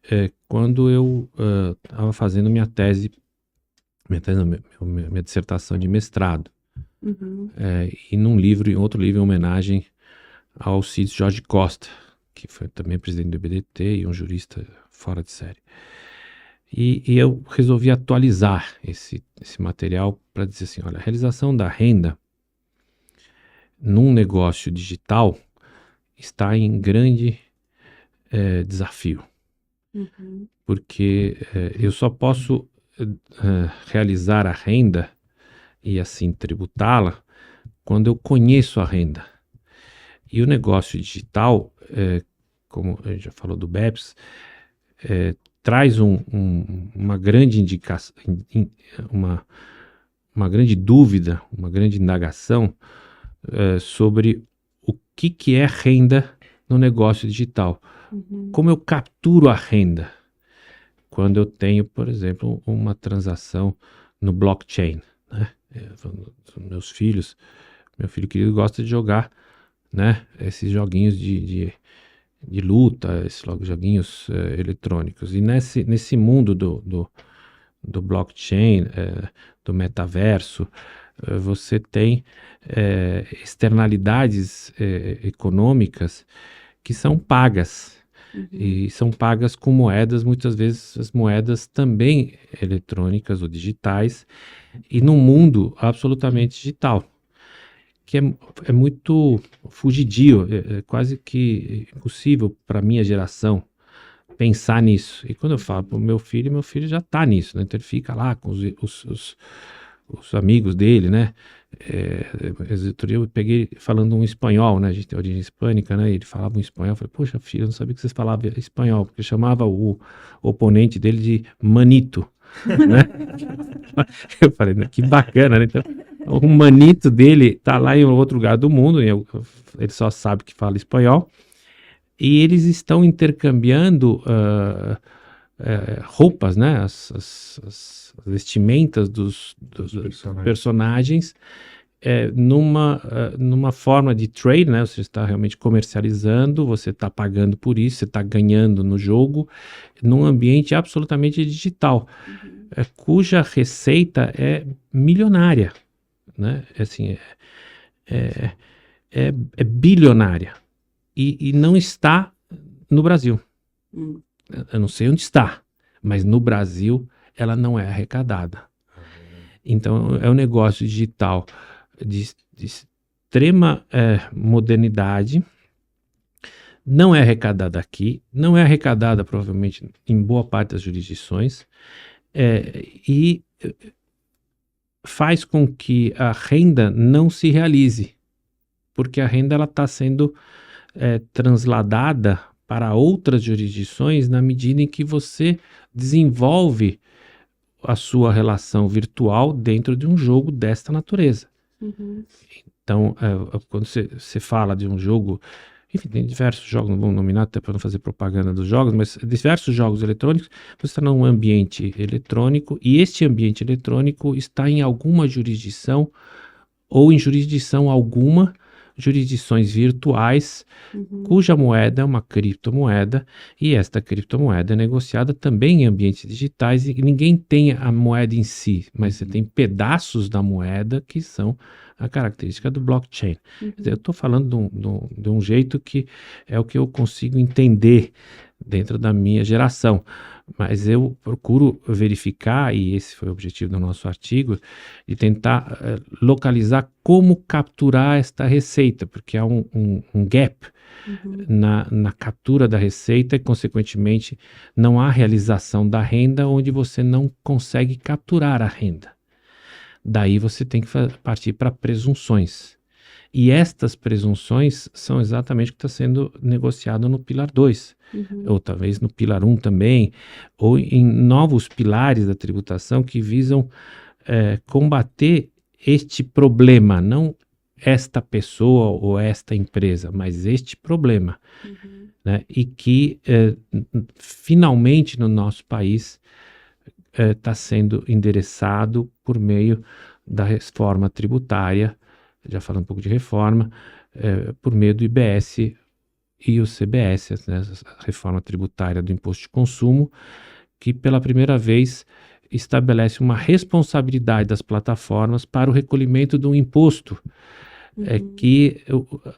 quando eu estava fazendo minha dissertação de mestrado. E em outro livro, em homenagem ao Alcides Jorge Costa, que foi também presidente do EBDT e um jurista fora de série. E eu resolvi atualizar esse material para dizer assim, olha, a realização da renda num negócio digital está em grande desafio. Porque eu só posso realizar a renda e assim tributá-la quando eu conheço a renda. E o negócio digital, como a gente já falou do BEPS, traz uma grande indicação, uma grande dúvida, uma grande indagação sobre o que é renda no negócio digital. Como eu capturo a renda? Quando eu tenho, por exemplo, uma transação no blockchain, né? Meu filho querido gosta de jogar, né? Esses joguinhos de luta, esses joguinhos eletrônicos. E nesse mundo do blockchain, do metaverso, você tem externalidades econômicas que são pagas. E são pagas com moedas, muitas vezes as moedas também eletrônicas ou digitais, e num mundo absolutamente digital, que é muito fugidio, é quase que impossível para a minha geração pensar nisso. E quando eu falo para o meu filho já está nisso, né? Então ele fica lá com os amigos dele, né? Outro dia eu peguei falando um espanhol, né? A gente tem origem hispânica, né? E ele falava um espanhol. Eu falei, poxa, filho, eu não sabia que vocês falavam espanhol, porque chamava o oponente dele de manito, né? Eu falei, que bacana, né? Então, o manito dele tá lá em outro lugar do mundo, ele só sabe que fala espanhol, e eles estão intercambiando roupas, né? As vestimentas dos personagens numa forma de trade, né? Você está realmente comercializando, você está pagando por isso, você está ganhando no jogo, num ambiente absolutamente digital, cuja receita é milionária, né? Assim, é bilionária e não está no Brasil. Eu não sei onde está, mas no Brasil ela não é arrecadada. Então é um negócio digital extrema modernidade, não é arrecadada aqui, não é arrecadada provavelmente em boa parte das jurisdições, e faz com que a renda não se realize, porque a renda está sendo transladada para outras jurisdições na medida em que você desenvolve a sua relação virtual dentro de um jogo desta natureza. Uhum. Então, quando você fala de um jogo, enfim, tem diversos jogos, não vou nominar até para não fazer propaganda dos jogos, mas diversos jogos eletrônicos, você está num ambiente eletrônico e este ambiente eletrônico está em alguma jurisdição ou em jurisdição alguma, jurisdições virtuais, cuja moeda é uma criptomoeda, e esta criptomoeda é negociada também em ambientes digitais, e ninguém tem a moeda em si, mas você tem pedaços da moeda que são a característica do blockchain. Quer dizer, eu estou falando de um jeito que é o que eu consigo entender dentro da minha geração, mas eu procuro verificar, e esse foi o objetivo do nosso artigo, de tentar localizar como capturar esta receita, porque há um gap na captura da receita e, consequentemente, não há realização da renda onde você não consegue capturar a renda. Daí você tem que partir para presunções. E estas presunções são exatamente o que está sendo negociado no Pilar 2, ou talvez no Pilar 1 também, ou em novos pilares da tributação que visam combater este problema, não esta pessoa ou esta empresa, mas este problema, né? E que finalmente no nosso país está sendo endereçado por meio da reforma tributária, já falando um pouco de reforma, por meio do IBS e o CBS, né, a reforma tributária do imposto de consumo, que pela primeira vez estabelece uma responsabilidade das plataformas para o recolhimento de um imposto que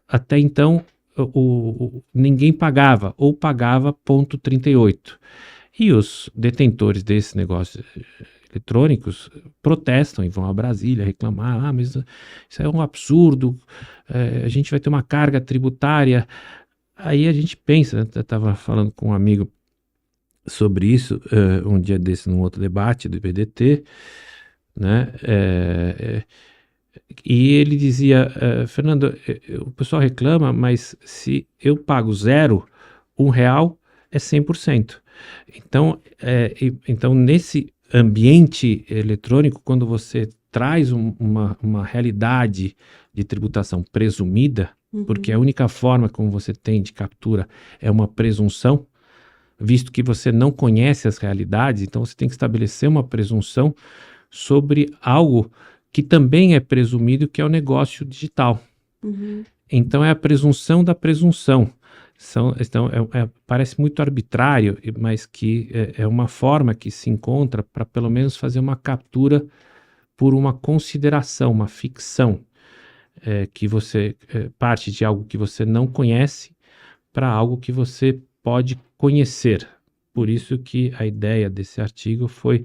até então ninguém pagava, ou pagava 0,38. E os detentores desses negócios eletrônicos protestam e vão a Brasília reclamar, mas isso é um absurdo, a gente vai ter uma carga tributária. Aí a gente pensa, eu estava falando com um amigo sobre isso um dia desse, num outro debate do IBDT, né, e ele dizia, Fernando, o pessoal reclama, mas se eu pago zero, R$1 é 100%. Então, nesse ambiente eletrônico, quando você traz uma realidade de tributação presumida, porque a única forma como você tem de captura é uma presunção, visto que você não conhece as realidades, então você tem que estabelecer uma presunção sobre algo que também é presumido, que é o negócio digital. Então é a presunção da presunção. Parece muito arbitrário, mas que é uma forma que se encontra para pelo menos fazer uma captura por uma consideração, uma ficção, que você parte de algo que você não conhece para algo que você pode conhecer. Por isso que a ideia desse artigo foi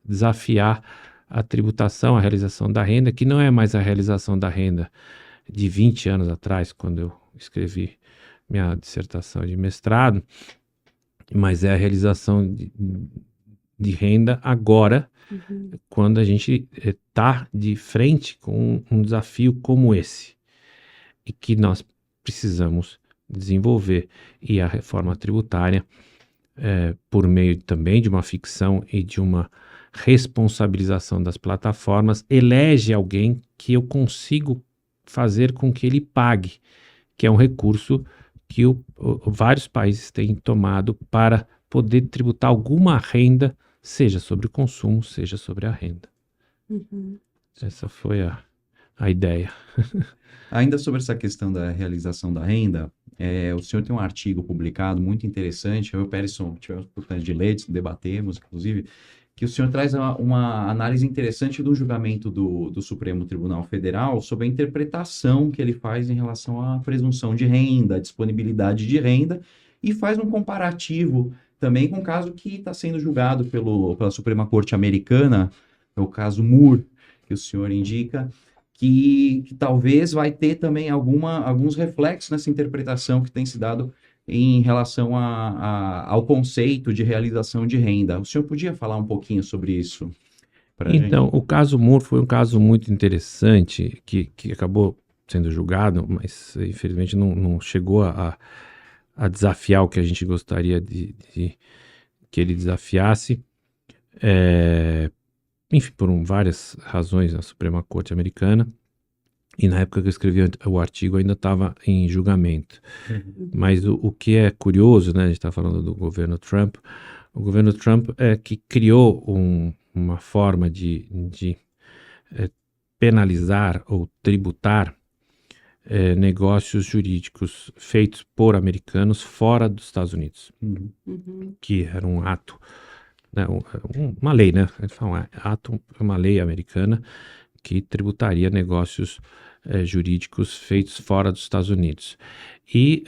desafiar a tributação, a realização da renda, que não é mais a realização da renda de 20 anos atrás, quando eu escrevi minha dissertação de mestrado, mas é a realização de renda agora, quando a gente está de frente com um desafio como esse, e que nós precisamos desenvolver. E a reforma tributária, por meio também de uma ficção e de uma responsabilização das plataformas, elege alguém que eu consigo fazer com que ele pague, que é um recurso que vários países têm tomado para poder tributar alguma renda, seja sobre o consumo, seja sobre a renda. Essa foi a ideia. Ainda sobre essa questão da realização da renda, o senhor tem um artigo publicado muito interessante, eu e o Perisson tivemos a oportunidade de ler, debatemos, inclusive, que o senhor traz uma análise interessante do julgamento do Supremo Tribunal Federal sobre a interpretação que ele faz em relação à presunção de renda, à disponibilidade de renda, e faz um comparativo também com o caso que está sendo julgado pela Suprema Corte Americana, é o caso Moore, que o senhor indica, que talvez vai ter também alguns reflexos nessa interpretação que tem se dado em relação ao conceito de realização de renda. O senhor podia falar um pouquinho sobre isso para a gente? Então, o caso Moore foi um caso muito interessante que acabou sendo julgado, mas infelizmente não chegou a desafiar o que a gente gostaria de que ele desafiasse. Enfim, por várias razões na Suprema Corte Americana. E na época que eu escrevi o artigo ainda estava em julgamento. Mas o que é curioso, né? A gente está falando do governo Trump. O governo Trump é que criou uma forma de penalizar ou tributar negócios jurídicos feitos por americanos fora dos Estados Unidos, que era um ato, né, uma lei, né? Eles falam, uma lei americana que tributaria negócios jurídicos feitos fora dos Estados Unidos. E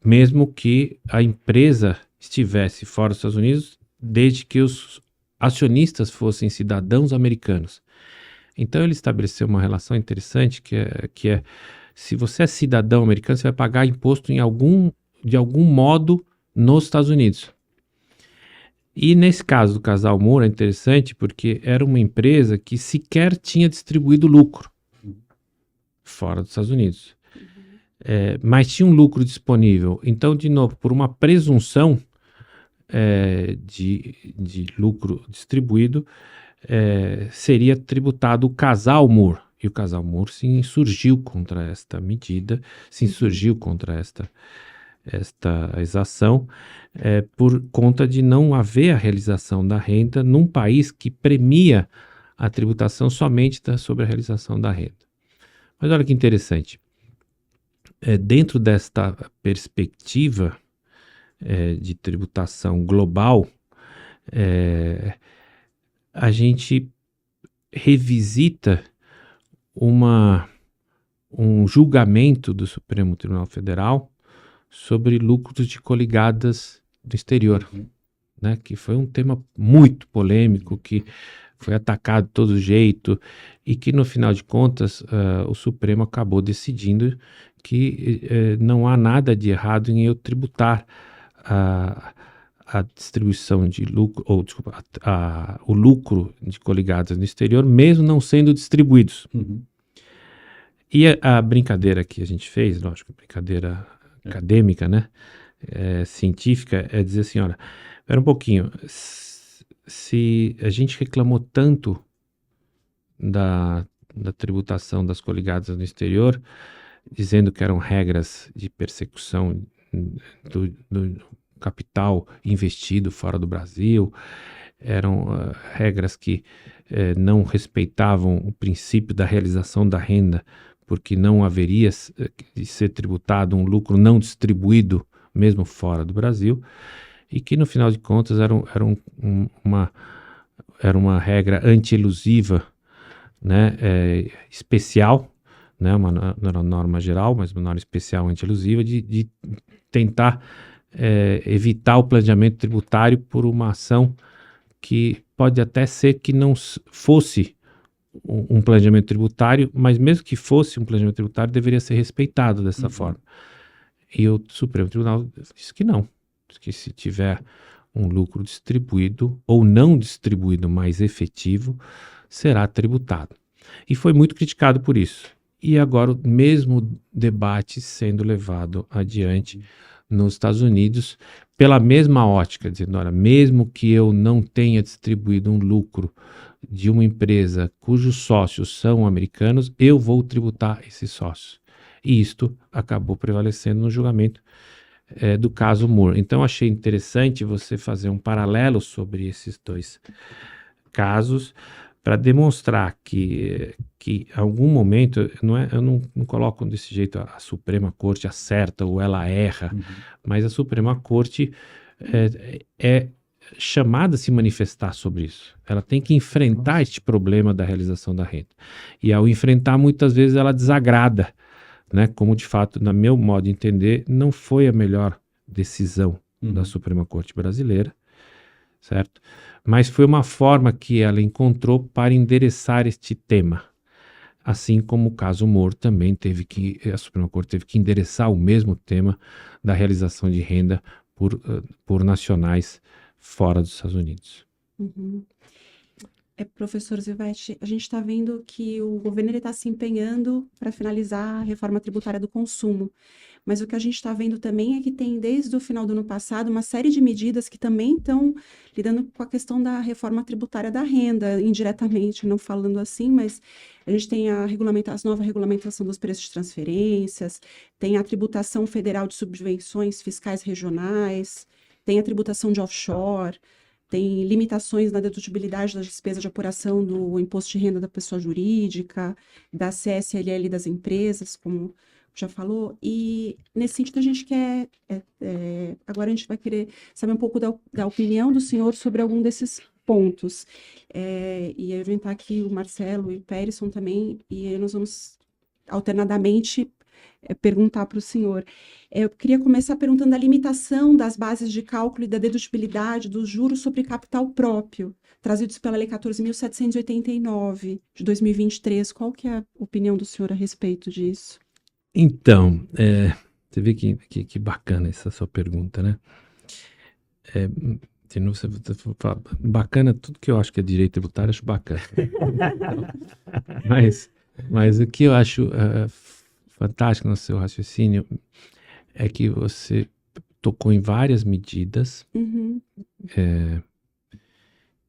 mesmo que a empresa estivesse fora dos Estados Unidos, desde que os acionistas fossem cidadãos americanos. Então ele estabeleceu uma relação interessante que é se você é cidadão americano, você vai pagar imposto de algum modo nos Estados Unidos. E nesse caso do casal Moore é interessante porque era uma empresa que sequer tinha distribuído lucro fora dos Estados Unidos. Mas tinha um lucro disponível. Então, de novo, por uma presunção de lucro distribuído, seria tributado o casal Moore. E o casal Moore se insurgiu contra esta medida, se insurgiu contra esta exação, por conta de não haver a realização da renda num país que premia a tributação somente sobre a realização da renda. Mas olha que interessante, dentro desta perspectiva de tributação global, a gente revisita um julgamento do Supremo Tribunal Federal sobre lucros de coligadas do exterior, né, que foi um tema muito polêmico, que foi atacado de todo jeito e que, no final de contas, o Supremo acabou decidindo que não há nada de errado em eu tributar a distribuição de lucro, o lucro de coligadas no exterior, mesmo não sendo distribuídos. E a brincadeira que a gente fez, lógico, brincadeira acadêmica, né, científica, é dizer assim, olha, espera um pouquinho, se a gente reclamou tanto da tributação das coligadas no exterior, dizendo que eram regras de persecução do capital investido fora do Brasil, eram regras que não respeitavam o princípio da realização da renda, porque não haveria de ser tributado um lucro não distribuído mesmo fora do Brasil, e que no final de contas era uma regra anti-elusiva, né, especial, né, não era uma norma geral, mas uma norma especial anti-elusiva de tentar evitar o planejamento tributário por uma ação que pode até ser que não fosse um planejamento tributário, mas mesmo que fosse um planejamento tributário, deveria ser respeitado dessa forma. E o Supremo Tribunal disse que não, que se tiver um lucro distribuído ou não distribuído, mais efetivo, será tributado. E foi muito criticado por isso. E agora o mesmo debate sendo levado adiante nos Estados Unidos pela mesma ótica, dizendo, olha, mesmo que eu não tenha distribuído um lucro de uma empresa cujos sócios são americanos, eu vou tributar esses sócios. E isto acabou prevalecendo no julgamento do caso Moore. Então, achei interessante você fazer um paralelo sobre esses dois casos para demonstrar que em algum momento, eu não coloco desse jeito a Suprema Corte acerta ou ela erra, mas a Suprema Corte é chamada a se manifestar sobre isso. Ela tem que enfrentar este problema da realização da renda. E ao enfrentar, muitas vezes ela desagrada, né? Como de fato, no meu modo de entender, não foi a melhor decisão da Suprema Corte brasileira, certo? Mas foi uma forma que ela encontrou para endereçar este tema. assim como o caso Moro também a Suprema Corte teve que endereçar o mesmo tema da realização de renda por nacionais fora dos Estados Unidos. Uhum. Professor Zilvetti, a gente está vendo que o governo está se empenhando para finalizar a reforma tributária do consumo, mas o que a gente está vendo também é que tem, desde o final do ano passado, uma série de medidas que também estão lidando com a questão da reforma tributária da renda, indiretamente, não falando assim, mas a gente tem a nova regulamentação dos preços de transferências, tem a tributação federal de subvenções fiscais regionais, tem a tributação de offshore, tem limitações na dedutibilidade das despesas de apuração do imposto de renda da pessoa jurídica, da CSLL das empresas, como já falou, e nesse sentido a gente quer, agora a gente vai querer saber um pouco da opinião do senhor sobre algum desses pontos, e eu vou aqui o Marcelo e o Perisson também, e aí nós vamos alternadamente perguntar para o senhor. Eu queria começar perguntando a limitação das bases de cálculo e da dedutibilidade dos juros sobre capital próprio, trazidos pela Lei 14.789, de 2023. Qual que é a opinião do senhor a respeito disso? Então, você vê que bacana essa sua pergunta, né? De novo, você fala, bacana, tudo que eu acho que é direito tributário, eu acho bacana. Mas o que eu acho fantástico no seu raciocínio é que você tocou em várias medidas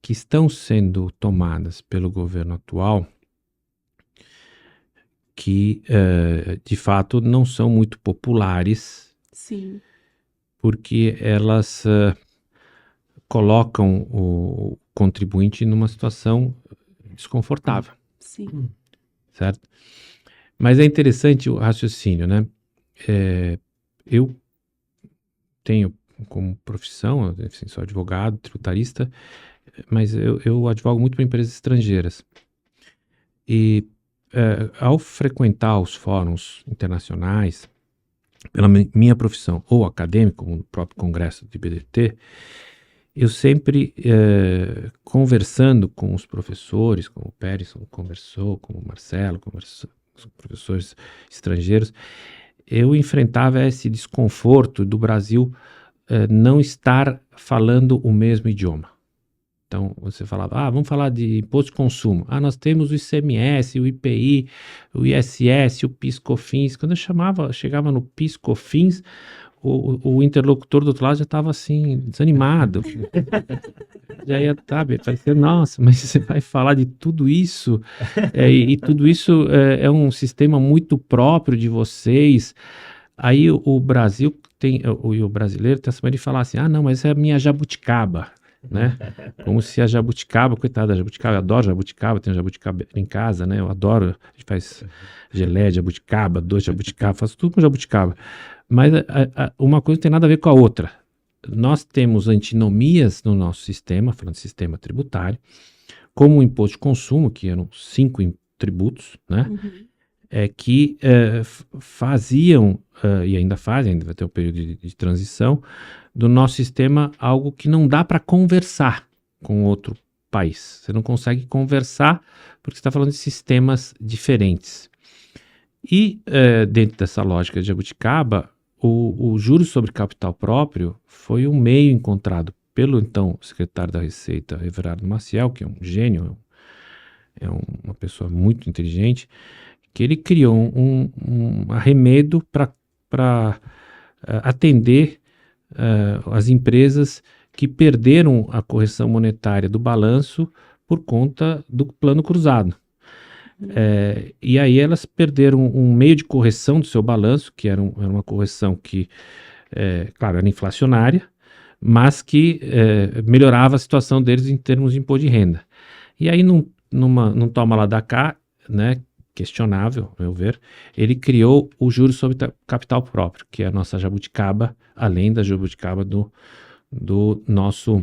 que estão sendo tomadas pelo governo atual que, de fato, não são muito populares. Sim. Porque elas colocam o contribuinte numa situação desconfortável. Sim. Certo? Mas é interessante o raciocínio, né? Eu tenho como profissão, assim, sou advogado, tributarista, mas eu advogo muito para empresas estrangeiras. E ao frequentar os fóruns internacionais, pela minha profissão, ou acadêmico, como no próprio congresso do IBDT, eu sempre, conversando com os professores, como o Perisson conversou, como o Marcelo conversou, os professores estrangeiros, eu enfrentava esse desconforto do Brasil não estar falando o mesmo idioma. Então, você falava, vamos falar de imposto de consumo. Nós temos o ICMS, o IPI, o ISS, o PIS/COFINS. Quando eu chegava no PIS/COFINS, o interlocutor do outro lado já estava assim, desanimado. Já ia, sabe, parecia, nossa, mas você vai falar de tudo isso? E tudo isso é um sistema muito próprio de vocês. Aí o Brasil o brasileiro tem essa maneira de falar assim, não, mas essa é a minha jabuticaba. Né? Como se a jabuticaba, coitada da jabuticaba, eu adoro jabuticaba, tenho jabuticaba em casa, né? Eu adoro, a gente faz geleia de jabuticaba, doce de jabuticaba, faço tudo com jabuticaba. Mas uma coisa não tem nada a ver com a outra. Nós temos antinomias no nosso sistema, falando de sistema tributário, como o imposto de consumo, que eram 5 tributos, né? Que faziam, e ainda fazem, ainda vai ter um período de transição, do nosso sistema algo que não dá para conversar com outro país. Você não consegue conversar porque você está falando de sistemas diferentes. E dentro dessa lógica de jabuticaba, o juros sobre capital próprio foi um meio encontrado pelo então secretário da Receita, Everardo Maciel, que é um gênio, é uma pessoa muito inteligente, que ele criou um arremedo para atender as empresas que perderam a correção monetária do balanço por conta do plano cruzado. E aí elas perderam um meio de correção do seu balanço, que era uma correção que, claro, era inflacionária, mas que melhorava a situação deles em termos de imposto de renda. E aí, num toma lá da cá, né, questionável, ao meu ver, ele criou o juros sobre capital próprio, que é a nossa jabuticaba, além da jabuticaba do nosso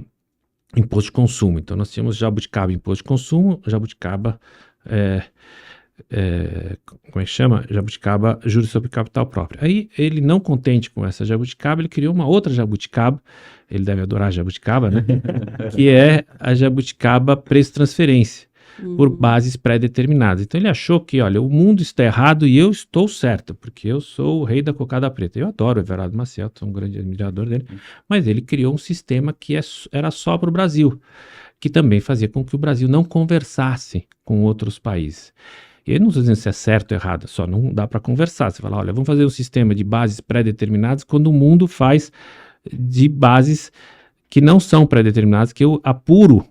imposto de consumo. Então, nós tínhamos jabuticaba imposto de consumo, jabuticaba, como é que chama? Jabuticaba juros sobre capital próprio. Aí, ele não contente com essa jabuticaba, ele criou uma outra jabuticaba, ele deve adorar a jabuticaba, né? Que é a jabuticaba preço transferência. por bases pré-determinadas. Então ele achou que, olha, o mundo está errado e eu estou certo, porque eu sou o rei da cocada preta. Eu adoro o Everardo Maciel, sou um grande admirador dele, mas ele criou um sistema que era só para o Brasil, que também fazia com que o Brasil não conversasse com outros países. E eu não estou dizendo se é certo ou errado, só não dá para conversar. Você fala, olha, vamos fazer um sistema de bases pré-determinadas quando o mundo faz de bases que não são pré-determinadas, que eu apuro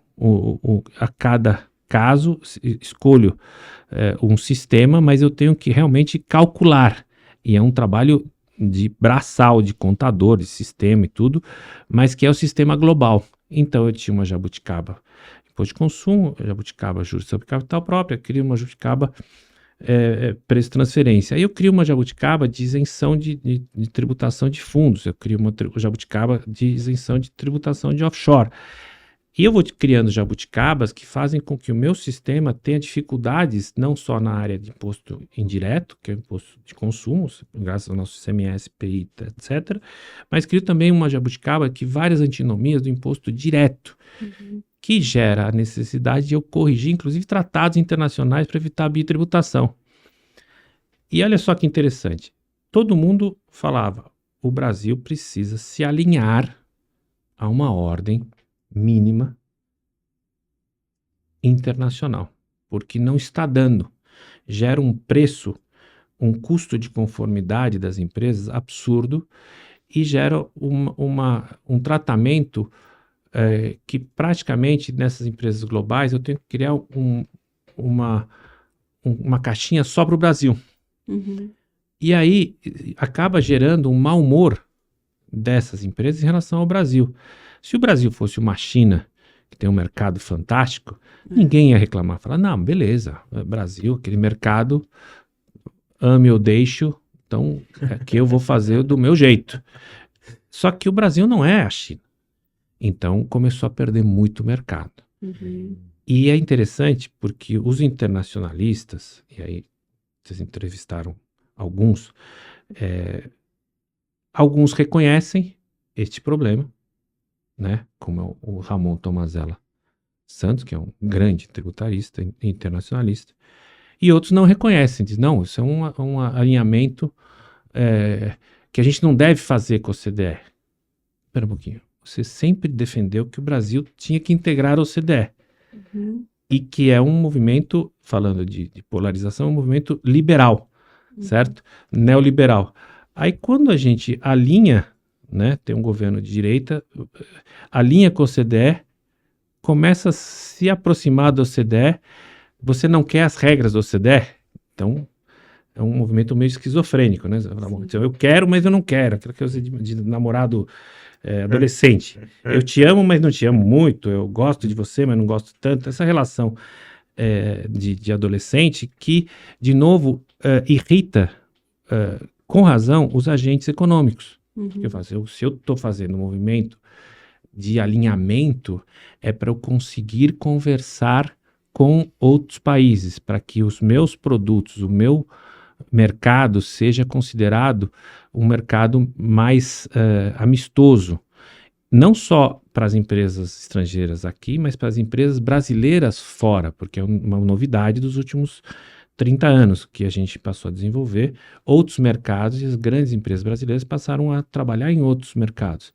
a cada caso, escolho um sistema, mas eu tenho que realmente calcular. E é um trabalho de braçal, de contador, de sistema e tudo, mas que é o sistema global. Então eu tinha uma jabuticaba imposto de consumo, jabuticaba juros sobre capital próprio, crio uma jabuticaba preço de transferência. Aí eu crio uma jabuticaba de isenção de tributação de fundos, eu crio uma jabuticaba de isenção de tributação de offshore. E eu vou criando jabuticabas que fazem com que o meu sistema tenha dificuldades não só na área de imposto indireto, que é o imposto de consumo, graças ao nosso ICMS, PI, etc., mas crio também uma jabuticaba que várias antinomias do imposto direto, que gera a necessidade de eu corrigir, inclusive, tratados internacionais para evitar a bitributação. E olha só que interessante, todo mundo falava, o Brasil precisa se alinhar a uma ordem mínima internacional, porque não está dando. Gera um preço, um custo de conformidade das empresas absurdo e gera um tratamento que praticamente nessas empresas globais eu tenho que criar uma caixinha só para o Brasil. E aí acaba gerando um mau humor dessas empresas em relação ao Brasil. Se o Brasil fosse uma China, que tem um mercado fantástico, ninguém ia reclamar. Falar, não, beleza, Brasil, aquele mercado, ame ou deixo, então aqui eu vou fazer do meu jeito. Só que o Brasil não é a China. Então começou a perder muito mercado. E é interessante porque os internacionalistas, e aí vocês entrevistaram alguns, alguns reconhecem este problema, né? Como é o Ramon Tomazella Santos, que é um grande tributarista internacionalista, e outros não reconhecem, dizem, não, isso é um alinhamento que a gente não deve fazer com a OCDE. Espera um pouquinho. Você sempre defendeu que o Brasil tinha que integrar a OCDE. E que é um movimento, falando de polarização, um movimento liberal, certo? Neoliberal. Aí quando a gente alinha, né, tem um governo de direita, alinha com a OCDE, começa a se aproximar da OCDE, você não quer as regras da OCDE, então é um movimento meio esquizofrênico, né? Eu quero, mas eu não quero, aquela coisa de namorado adolescente. Eu te amo, mas não te amo muito, eu gosto de você, mas não gosto tanto. Essa relação de adolescente que, de novo, irrita, com razão, os agentes econômicos. Se eu estou fazendo um movimento de alinhamento, é para eu conseguir conversar com outros países, para que os meus produtos, o meu mercado seja considerado um mercado mais amistoso, não só para as empresas estrangeiras aqui, mas para as empresas brasileiras fora, porque é uma novidade dos últimos 30 anos que a gente passou a desenvolver outros mercados e as grandes empresas brasileiras passaram a trabalhar em outros mercados.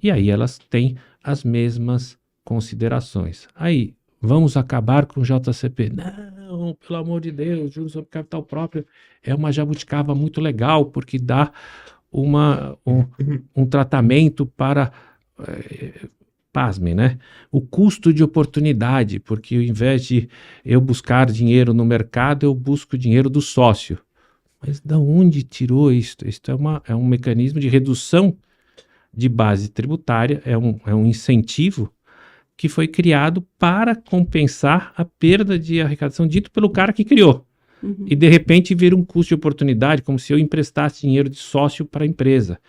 E aí elas têm as mesmas considerações. Aí, vamos acabar com o JCP? Não, pelo amor de Deus, juros sobre capital próprio é uma jabuticaba muito legal, porque dá um tratamento para, pasmem, né? O custo de oportunidade, porque ao invés de eu buscar dinheiro no mercado, eu busco dinheiro do sócio. Mas de onde tirou isto? Isto é um mecanismo de redução de base tributária, é um incentivo que foi criado para compensar a perda de arrecadação dito pelo cara que criou. E de repente vira um custo de oportunidade, como se eu emprestasse dinheiro de sócio para a empresa.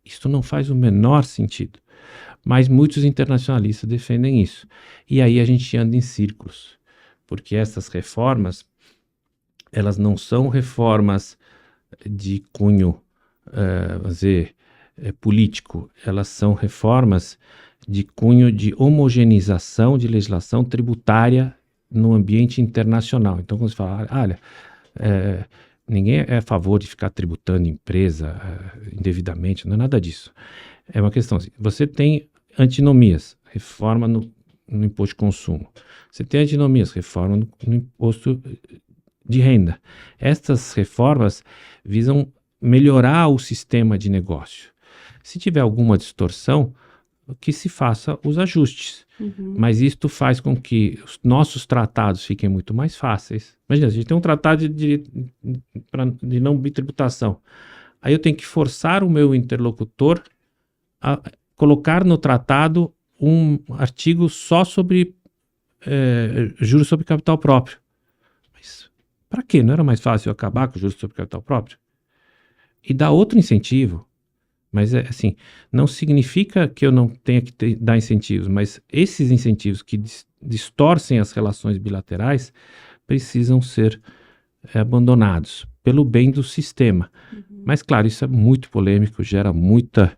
Isso não faz o menor sentido. Mas muitos internacionalistas defendem isso. E aí a gente anda em círculos, porque essas reformas, elas não são reformas de cunho, vamos dizer, político, elas são reformas de cunho de homogeneização de legislação tributária no ambiente internacional. Então, quando você fala, olha, ninguém é a favor de ficar tributando empresa indevidamente, não é nada disso. É uma questão assim, você tem antinomias, reforma no imposto de consumo. Você tem antinomias, reforma no imposto de renda. Estas reformas visam melhorar o sistema de negócio. Se tiver alguma distorção, que se faça os ajustes. Mas isto faz com que os nossos tratados fiquem muito mais fáceis. Imagina, a gente tem um tratado de não bitributação. Aí eu tenho que forçar o meu interlocutor a colocar no tratado um artigo só sobre juros sobre capital próprio. Mas para quê? Não era mais fácil acabar com juros sobre capital próprio? E dar outro incentivo. Mas assim, não significa que eu não tenha que dar incentivos, mas esses incentivos que distorcem as relações bilaterais precisam ser abandonados pelo bem do sistema. Mas, claro, isso é muito polêmico, gera muita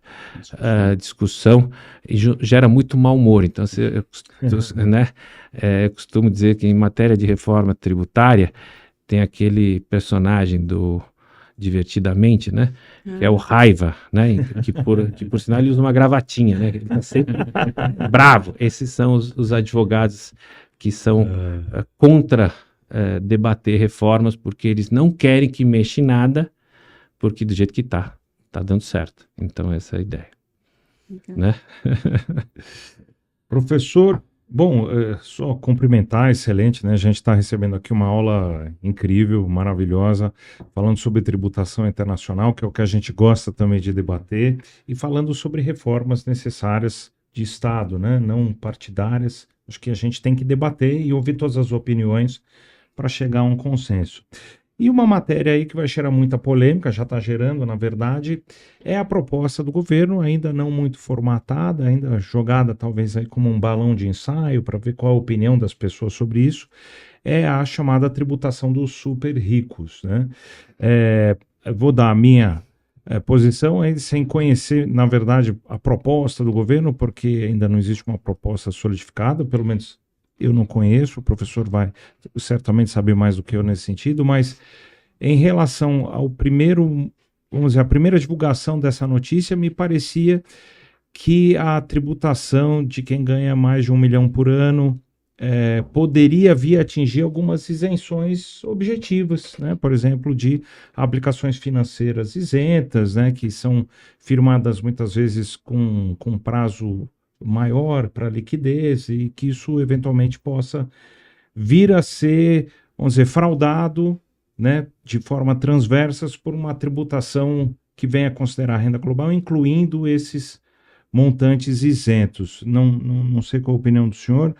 discussão e gera muito mau humor. Então, eu costumo dizer que em matéria de reforma tributária tem aquele personagem do Divertidamente, né? Que é o Raiva, né? Que por sinal ele usa uma gravatinha, né? Ele tá sempre bravo. Esses são os advogados que são contra debater reformas, porque eles não querem que mexa em nada, porque do jeito que tá dando certo. Então essa é a ideia. Né? Professor, bom, só cumprimentar, excelente, né? A gente está recebendo aqui uma aula incrível, maravilhosa, falando sobre tributação internacional, que é o que a gente gosta também de debater, e falando sobre reformas necessárias de Estado, né? Não partidárias. Acho que a gente tem que debater e ouvir todas as opiniões para chegar a um consenso. E uma matéria aí que vai gerar muita polêmica, já está gerando, na verdade, é a proposta do governo, ainda não muito formatada, ainda jogada talvez aí como um balão de ensaio para ver qual a opinião das pessoas sobre isso, é a chamada tributação dos super ricos, né? Vou dar a minha posição aí sem conhecer, na verdade, a proposta do governo, porque ainda não existe uma proposta solidificada, pelo menos eu não conheço, o professor vai certamente saber mais do que eu nesse sentido, mas em relação ao primeiro, vamos dizer, a primeira divulgação dessa notícia, me parecia que a tributação de quem ganha mais de 1 milhão por ano poderia vir a atingir algumas isenções objetivas, né? Por exemplo, de aplicações financeiras isentas, né? Que são firmadas muitas vezes com prazo maior para liquidez e que isso eventualmente possa vir a ser, vamos dizer, fraudado, né, de forma transversas por uma tributação que venha a considerar a renda global, incluindo esses montantes isentos. Não sei qual a opinião do senhor.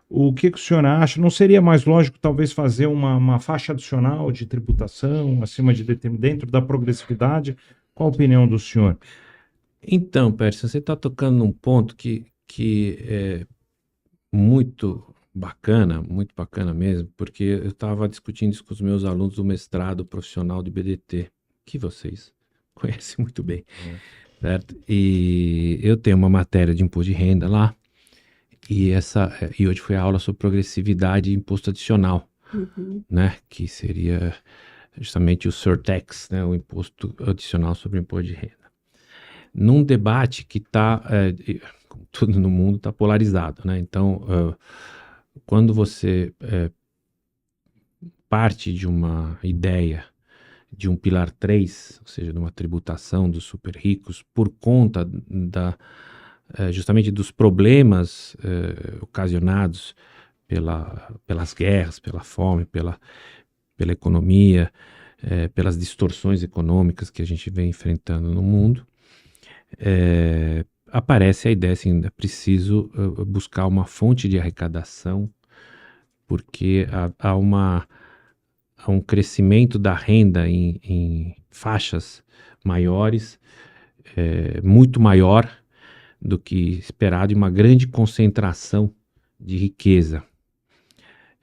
O que o senhor acha? Não seria mais lógico talvez fazer uma faixa adicional de tributação acima de dentro da progressividade? Qual a opinião do senhor? Então, Pércio, você está tocando num ponto que é muito bacana mesmo, porque eu estava discutindo isso com os meus alunos do mestrado profissional de BDT, que vocês conhecem muito bem, certo? E eu tenho uma matéria de imposto de renda lá, e hoje foi a aula sobre progressividade e imposto adicional, né? Que seria justamente o surtax, né? O imposto adicional sobre o imposto de renda. Num debate que está, como tudo no mundo, está polarizado, né? Então, quando você parte de uma ideia de um pilar 3, ou seja, de uma tributação dos super ricos, por conta justamente dos problemas ocasionados pelas guerras, pela fome, pela economia, pelas distorções econômicas que a gente vem enfrentando no mundo, aparece a ideia assim, é preciso buscar uma fonte de arrecadação, porque há um crescimento da renda em faixas maiores, muito maior do que esperado, e uma grande concentração de riqueza.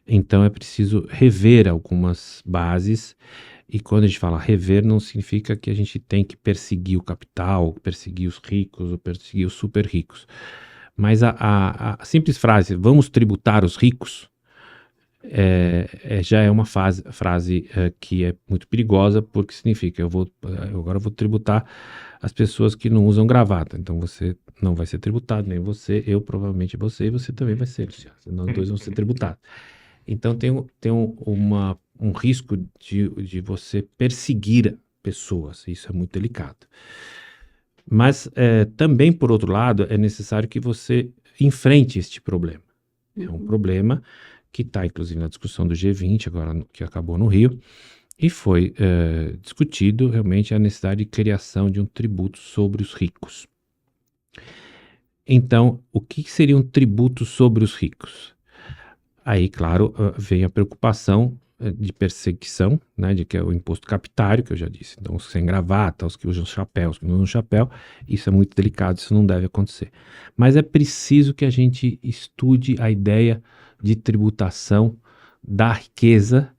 Então é preciso rever algumas bases. E quando a gente fala rever, não significa que a gente tem que perseguir o capital, perseguir os ricos ou perseguir os super ricos. Mas a simples frase, vamos tributar os ricos, já é uma frase que é muito perigosa, porque significa agora eu vou tributar as pessoas que não usam gravata. Então você não vai ser tributado, nem você, eu provavelmente você, e você também vai ser, Luciano. Nós dois vamos ser tributados. Então tem um risco de você perseguir pessoas. Isso é muito delicado. Mas também, por outro lado, é necessário que você enfrente este problema. É um problema que está, inclusive, na discussão do G20, agora que acabou no Rio, e foi discutido realmente a necessidade de criação de um tributo sobre os ricos. Então, o que seria um tributo sobre os ricos? Aí, claro, vem a preocupação de perseguição, né, de que é o imposto capitário, que eu já disse. Então, os sem gravata, os que usam chapéu, os que não usam chapéu, isso é muito delicado, isso não deve acontecer. Mas é preciso que a gente estude a ideia de tributação da riqueza,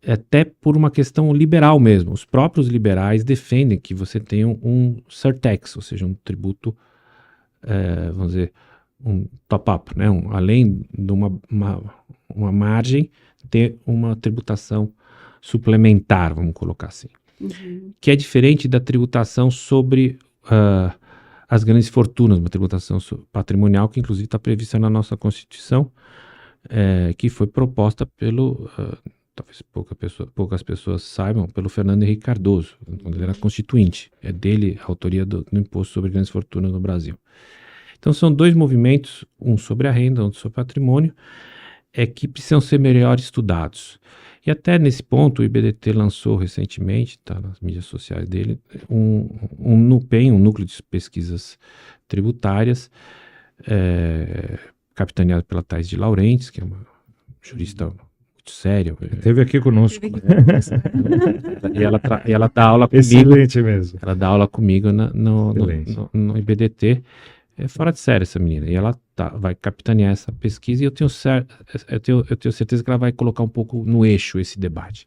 até por uma questão liberal mesmo. Os próprios liberais defendem que você tenha um surtax, ou seja, um tributo, vamos dizer, um top-up, né? Além de uma margem, ter uma tributação suplementar, vamos colocar assim. Que é diferente da tributação sobre as grandes fortunas, uma tributação patrimonial que inclusive está prevista na nossa Constituição, que foi proposta pelo, talvez poucas pessoas saibam, pelo Fernando Henrique Cardoso, quando ele era constituinte. É dele a autoria do imposto sobre grandes fortunas no Brasil. Então são dois movimentos, um sobre a renda, outro sobre o patrimônio, que precisam ser melhor estudados. E até nesse ponto o IBDT lançou recentemente, está nas mídias sociais dele, um NUPEM, um Núcleo de Pesquisas Tributárias, capitaneado pela Thais de Laurentiis, que é uma jurista muito séria. Esteve aqui conosco. E ela dá aula comigo. Excelente mesmo. Ela dá aula comigo no IBDT. É fora de série essa menina. E ela vai capitanear essa pesquisa e eu tenho certeza que ela vai colocar um pouco no eixo esse debate.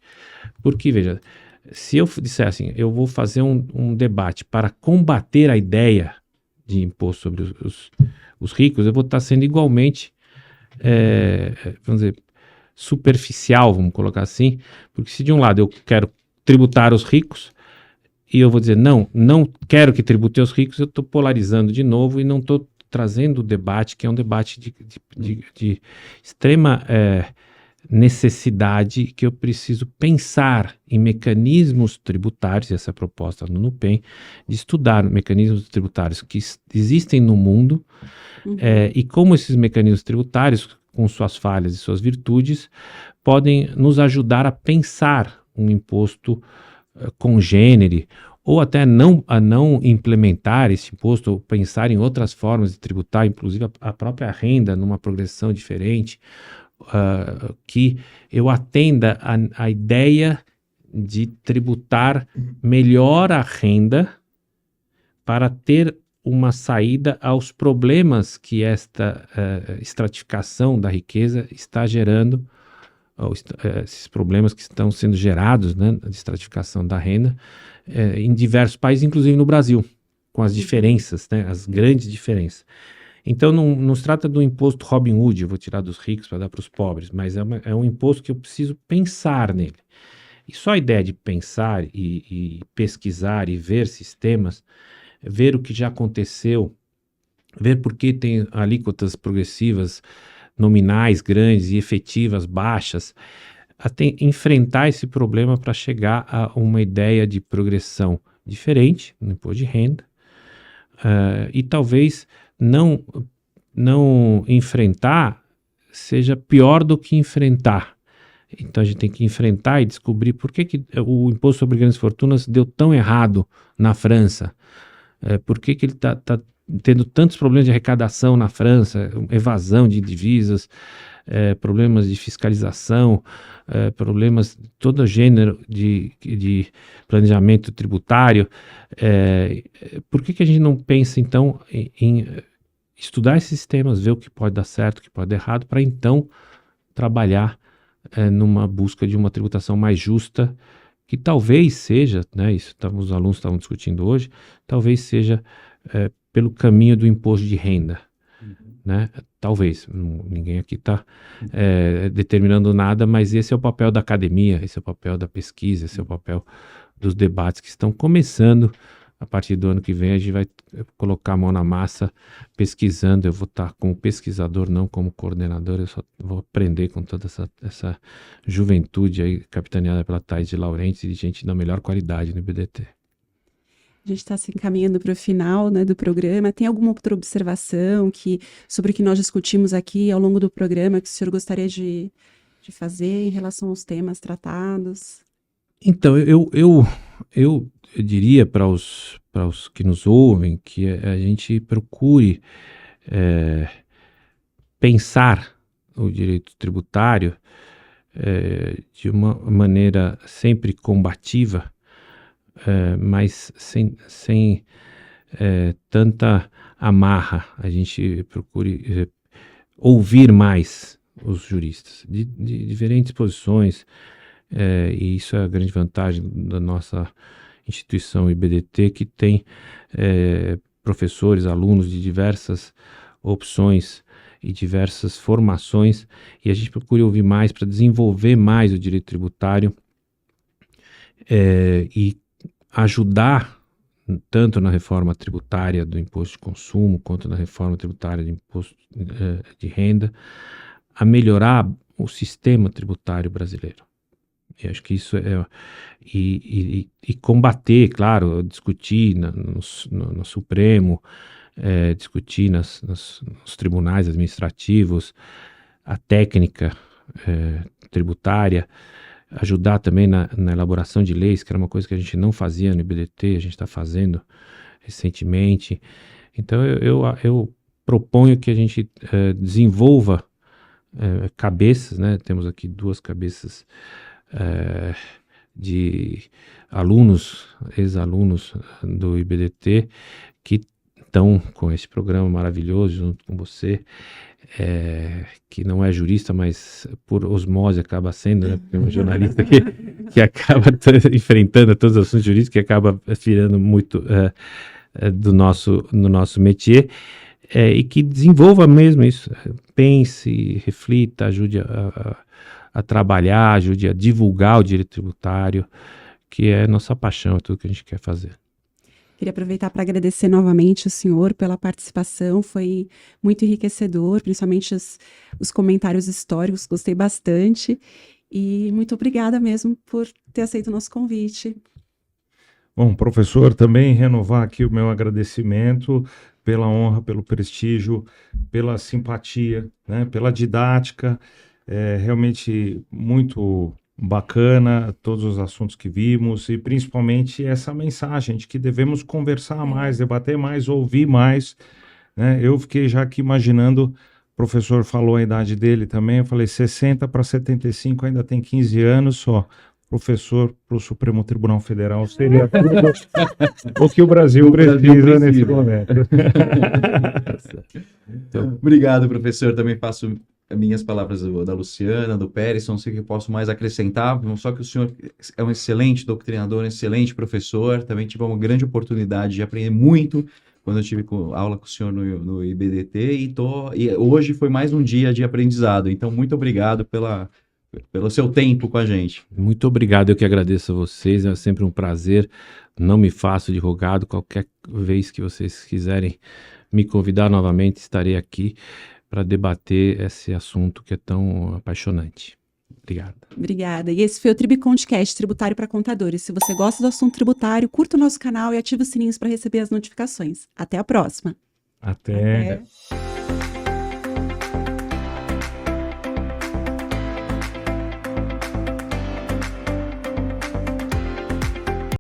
Porque, veja, se eu disser assim, eu vou fazer um debate para combater a ideia de imposto sobre os ricos, eu vou estar sendo igualmente, vamos dizer, superficial, vamos colocar assim, porque se de um lado eu quero tributar os ricos, e eu vou dizer, não quero que tribute os ricos, eu estou polarizando de novo e não estou trazendo o debate, que é um debate de extrema necessidade, que eu preciso pensar em mecanismos tributários, essa é a proposta no NUPEM, de estudar mecanismos tributários que existem no mundo, e como esses mecanismos tributários, com suas falhas e suas virtudes, podem nos ajudar a pensar um imposto congênere, ou até a não implementar esse imposto, ou pensar em outras formas de tributar, inclusive a própria renda numa progressão diferente, que eu atenda a ideia de tributar melhor a renda para ter uma saída aos problemas que esta estratificação da riqueza está gerando, esses problemas que estão sendo gerados, né, de estratificação da renda, em diversos países, inclusive no Brasil, com as diferenças, né, as grandes diferenças. Então não se trata do imposto Robin Hood, eu vou tirar dos ricos para dar para os pobres, mas é um imposto que eu preciso pensar nele. E só a ideia de pensar e pesquisar e ver sistemas, ver o que já aconteceu, ver por que tem alíquotas progressivas nominais grandes e efetivas baixas, até enfrentar esse problema para chegar a uma ideia de progressão diferente no imposto de renda, e talvez não enfrentar seja pior do que enfrentar. Então a gente tem que enfrentar e descobrir por que o imposto sobre grandes fortunas deu tão errado na França, por que ele está tendo tantos problemas de arrecadação na França, evasão de divisas, problemas de fiscalização, problemas de todo gênero de planejamento tributário. Por que a gente não pensa, então, em estudar esses sistemas, ver o que pode dar certo, o que pode dar errado, para então trabalhar numa busca de uma tributação mais justa, que talvez seja, né, isso os alunos estavam discutindo hoje, talvez seja pelo caminho do imposto de renda, né? Talvez, ninguém aqui está determinando nada, mas esse é o papel da academia, esse é o papel da pesquisa, esse é o papel dos debates que estão começando. A partir do ano que vem a gente vai colocar a mão na massa pesquisando. Eu vou estar como pesquisador, não como coordenador. Eu só vou aprender com toda essa juventude aí, capitaneada pela Thais de Laurentiis, e gente da melhor qualidade no IBDT. A gente está se encaminhando para o final, né, do programa. Tem alguma outra observação sobre o que nós discutimos aqui ao longo do programa que o senhor gostaria de fazer em relação aos temas tratados? Então, eu diria para os que nos ouvem que a gente procure pensar o direito tributário de uma maneira sempre combativa, mas sem tanta amarra. A gente procure ouvir mais os juristas de diferentes posições, e isso é a grande vantagem da nossa instituição IBDT, que tem professores, alunos de diversas opções e diversas formações, e a gente procura ouvir mais para desenvolver mais o direito tributário e ajudar tanto na reforma tributária do imposto de consumo quanto na reforma tributária do imposto de renda, a melhorar o sistema tributário brasileiro. Eu acho que isso e combater, claro, discutir no Supremo, discutir nos tribunais administrativos a técnica tributária, ajudar também na elaboração de leis, que era uma coisa que a gente não fazia no IBDT, a gente está fazendo recentemente. Então eu proponho que a gente desenvolva cabeças, né? Temos aqui 2 cabeças de alunos, ex-alunos do IBDT, que estão com esse programa maravilhoso junto com você, que não é jurista, mas por osmose acaba sendo, né? Porque é um jornalista que acaba enfrentando todos os assuntos jurídicos, que acaba virando muito no nosso métier, e que desenvolva mesmo isso, pense, reflita, ajude a trabalhar, ajude a divulgar o direito tributário, que é nossa paixão, é tudo que a gente quer fazer. Queria aproveitar para agradecer novamente o senhor pela participação, foi muito enriquecedor, principalmente os comentários históricos, gostei bastante, e muito obrigada mesmo por ter aceito o nosso convite. Bom, professor, também renovar aqui o meu agradecimento pela honra, pelo prestígio, pela simpatia, né, pela didática, realmente muito bacana todos os assuntos que vimos e principalmente essa mensagem de que devemos conversar mais, debater mais, ouvir mais, né? Eu fiquei já aqui imaginando, o professor falou a idade dele também, eu falei 60 para 75, ainda tem 15 anos só. Professor para o Supremo Tribunal Federal seria tudo o que o Brasil precisa nesse momento. Então, obrigado, professor. Também faço minhas palavras da Luciana, do Pérez, não sei o que eu posso mais acrescentar, só que o senhor é um excelente doutrinador, um excelente professor, também tive uma grande oportunidade de aprender muito quando eu tive aula com o senhor no IBDT, e hoje foi mais um dia de aprendizado, então muito obrigado pelo seu tempo com a gente. Muito obrigado, eu que agradeço a vocês, é sempre um prazer, não me faço de rogado, qualquer vez que vocês quiserem me convidar novamente, estarei aqui para debater esse assunto que é tão apaixonante. Obrigado. Obrigada. E esse foi o Tribcondcast, Tributário para Contadores. Se você gosta do assunto tributário, curta o nosso canal e ative os sininhos para receber as notificações. Até a próxima. Até.